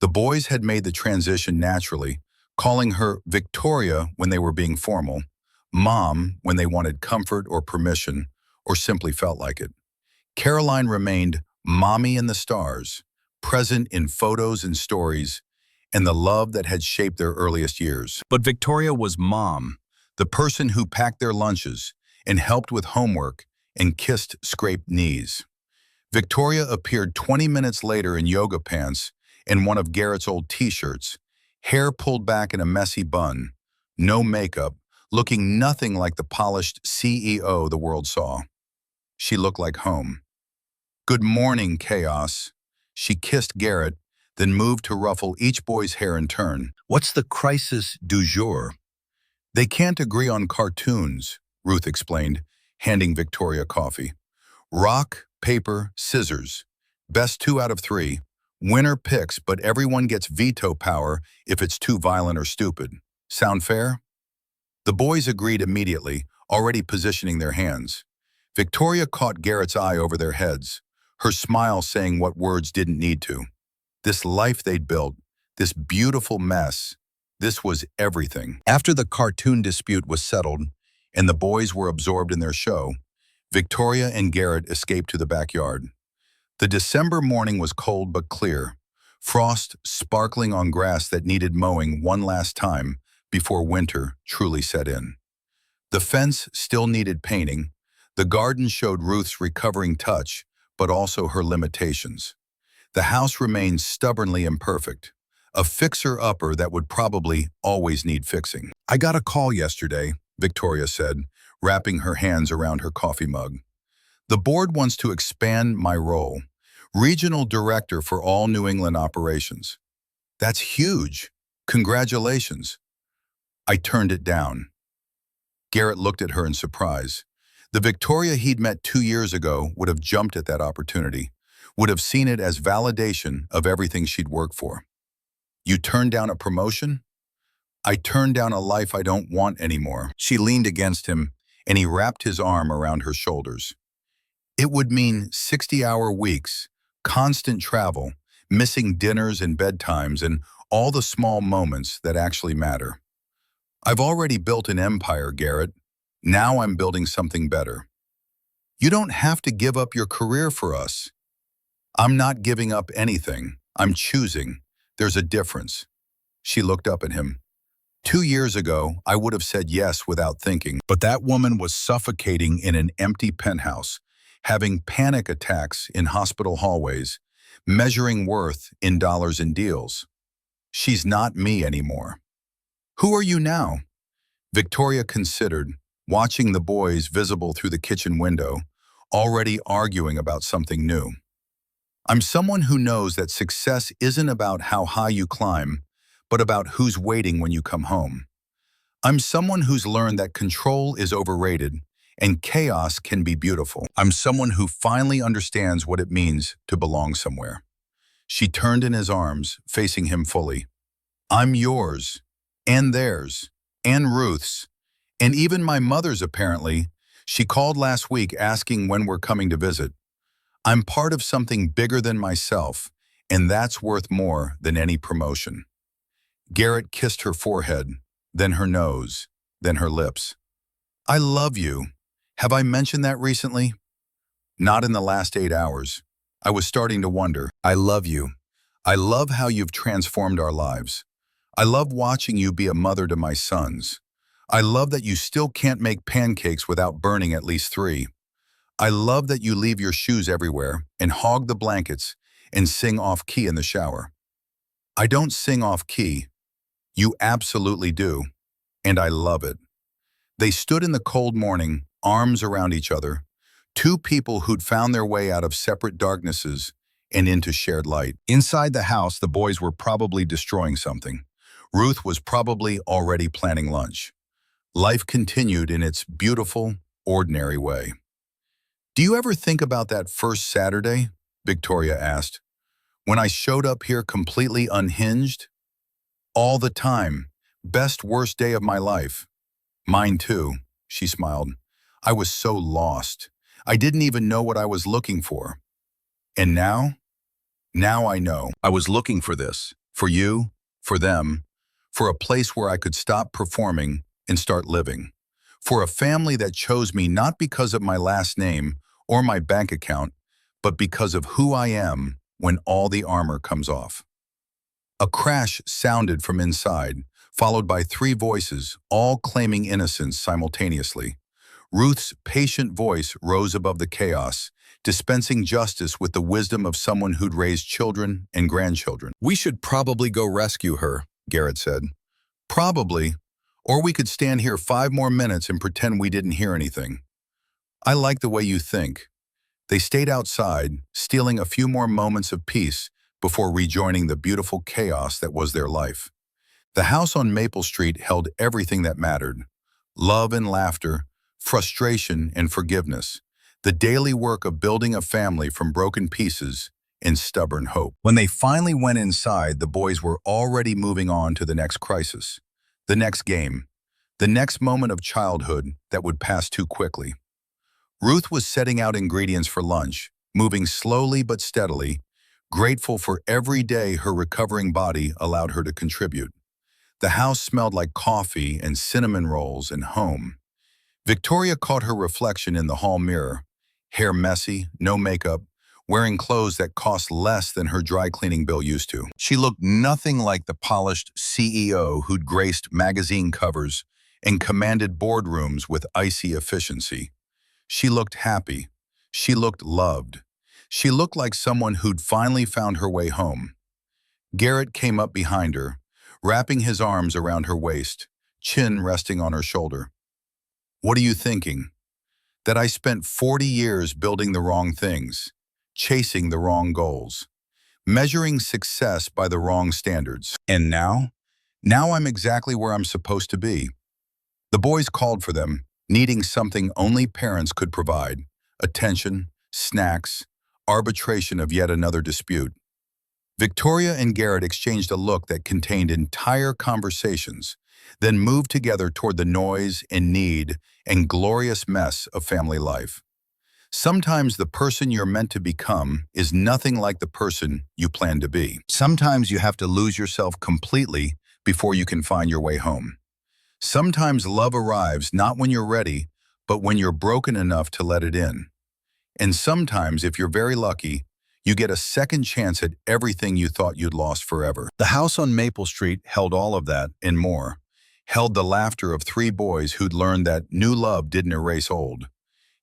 The boys had made the transition naturally, calling her Victoria when they were being formal, Mom when they wanted comfort or permission, or simply felt like it. Caroline remained Mommy in the stars, present in photos and stories, and the love that had shaped their earliest years. But Victoria was Mom, the person who packed their lunches and helped with homework and kissed scraped knees. Victoria appeared 20 minutes later in yoga pants and one of Garrett's old t-shirts, hair pulled back in a messy bun, no makeup, looking nothing like the polished CEO the world saw. She looked like home. "Good morning, chaos." She kissed Garrett, then moved to ruffle each boy's hair in turn. "What's the crisis du jour?" "They can't agree on cartoons," Ruth explained, handing Victoria coffee. "Rock, paper, scissors. Best 2 out of 3. Winner picks, but everyone gets veto power if it's too violent or stupid. Sound fair?" The boys agreed immediately, already positioning their hands. Victoria caught Garrett's eye over their heads, her smile saying what words didn't need to. This life they'd built, this beautiful mess, this was everything. After the cartoon dispute was settled and the boys were absorbed in their show, Victoria and Garrett escaped to the backyard. The December morning was cold but clear, frost sparkling on grass that needed mowing one last time before winter truly set in. The fence still needed painting. The garden showed Ruth's recovering touch, but also her limitations. The house remained stubbornly imperfect, a fixer-upper that would probably always need fixing. "I got a call yesterday," Victoria said, wrapping her hands around her coffee mug. "The board wants to expand my role, regional director for all New England operations. That's huge. Congratulations." I turned it down. Garrett looked at her in surprise. The Victoria he'd met 2 years ago would have jumped at that opportunity, would have seen it as validation of everything she'd worked for. You turned down a promotion? I turned down a life I don't want anymore. She leaned against him, and he wrapped his arm around her shoulders. It would mean 60-hour weeks, constant travel, missing dinners and bedtimes, and all the small moments that actually matter. I've already built an empire, Garrett. Now I'm building something better. You don't have to give up your career for us. I'm not giving up anything. I'm choosing. There's a difference. She looked up at him. 2 years ago, I would have said yes without thinking, but that woman was suffocating in an empty penthouse, having panic attacks in hospital hallways, measuring worth in dollars and deals. She's not me anymore. Who are you now? Victoria considered, watching the boys visible through the kitchen window, already arguing about something new. I'm someone who knows that success isn't about how high you climb, but about who's waiting when you come home. I'm someone who's learned that control is overrated and chaos can be beautiful. I'm someone who finally understands what it means to belong somewhere. She turned in his arms, facing him fully. I'm yours, and theirs, and Ruth's, and even my mother's apparently. She called last week asking when we're coming to visit. I'm part of something bigger than myself, and that's worth more than any promotion. Garrett kissed her forehead, then her nose, then her lips. I love you. Have I mentioned that recently? Not in the last 8 hours. I was starting to wonder. I love you. I love how you've transformed our lives. I love watching you be a mother to my sons. I love that you still can't make pancakes without burning at least 3. I love that you leave your shoes everywhere and hog the blankets and sing off key in the shower. I don't sing off key. You absolutely do, and I love it. They stood in the cold morning, arms around each other, two people who'd found their way out of separate darknesses and into shared light. Inside the house, the boys were probably destroying something. Ruth was probably already planning lunch. Life continued in its beautiful, ordinary way. Do you ever think about that first Saturday? Victoria asked. When I showed up here completely unhinged? All the time. Best, worst day of my life. Mine too, she smiled. I was so lost. I didn't even know what I was looking for. And now? Now I know. I was looking for this. For you, for them, for a place where I could stop performing and start living. For a family that chose me not because of my last name or my bank account, but because of who I am when all the armor comes off. A crash sounded from inside, followed by 3 voices, all claiming innocence simultaneously. Ruth's patient voice rose above the chaos, dispensing justice with the wisdom of someone who'd raised children and grandchildren. We should probably go rescue her, Garrett said. Probably, or we could stand here 5 more minutes and pretend we didn't hear anything. I like the way you think. They stayed outside, stealing a few more moments of peace before rejoining the beautiful chaos that was their life. The house on Maple Street held everything that mattered. Love and laughter, frustration and forgiveness, the daily work of building a family from broken pieces and stubborn hope. When they finally went inside, the boys were already moving on to the next crisis, the next game, the next moment of childhood that would pass too quickly. Ruth was setting out ingredients for lunch, moving slowly but steadily, grateful for every day her recovering body allowed her to contribute. The house smelled like coffee and cinnamon rolls and home. Victoria caught her reflection in the hall mirror, hair messy, no makeup, wearing clothes that cost less than her dry cleaning bill used to. She looked nothing like the polished CEO who'd graced magazine covers and commanded boardrooms with icy efficiency. She looked happy. She looked loved. She looked like someone who'd finally found her way home. Garrett came up behind her, wrapping his arms around her waist, chin resting on her shoulder. What are you thinking? That I spent 40 years building the wrong things, chasing the wrong goals, measuring success by the wrong standards. And now I'm exactly where I'm supposed to be. The boys called for them, needing something only parents could provide: attention, snacks, arbitration of yet another dispute. Victoria and Garrett exchanged a look that contained entire conversations, then moved together toward the noise and need and glorious mess of family life. Sometimes the person you're meant to become is nothing like the person you plan to be. Sometimes you have to lose yourself completely before you can find your way home. Sometimes love arrives not when you're ready, but when you're broken enough to let it in. And sometimes, if you're very lucky, you get a second chance at everything you thought you'd lost forever. The house on Maple Street held all of that and more. Held the laughter of three boys who'd learned that new love didn't erase old.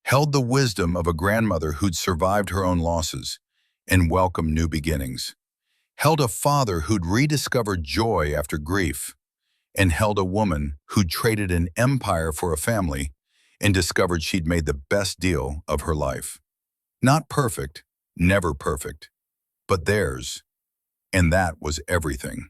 Held the wisdom of a grandmother who'd survived her own losses and welcomed new beginnings. Held a father who'd rediscovered joy after grief. And held a woman who'd traded an empire for a family and discovered she'd made the best deal of her life. Not perfect, never perfect, but theirs. And that was everything.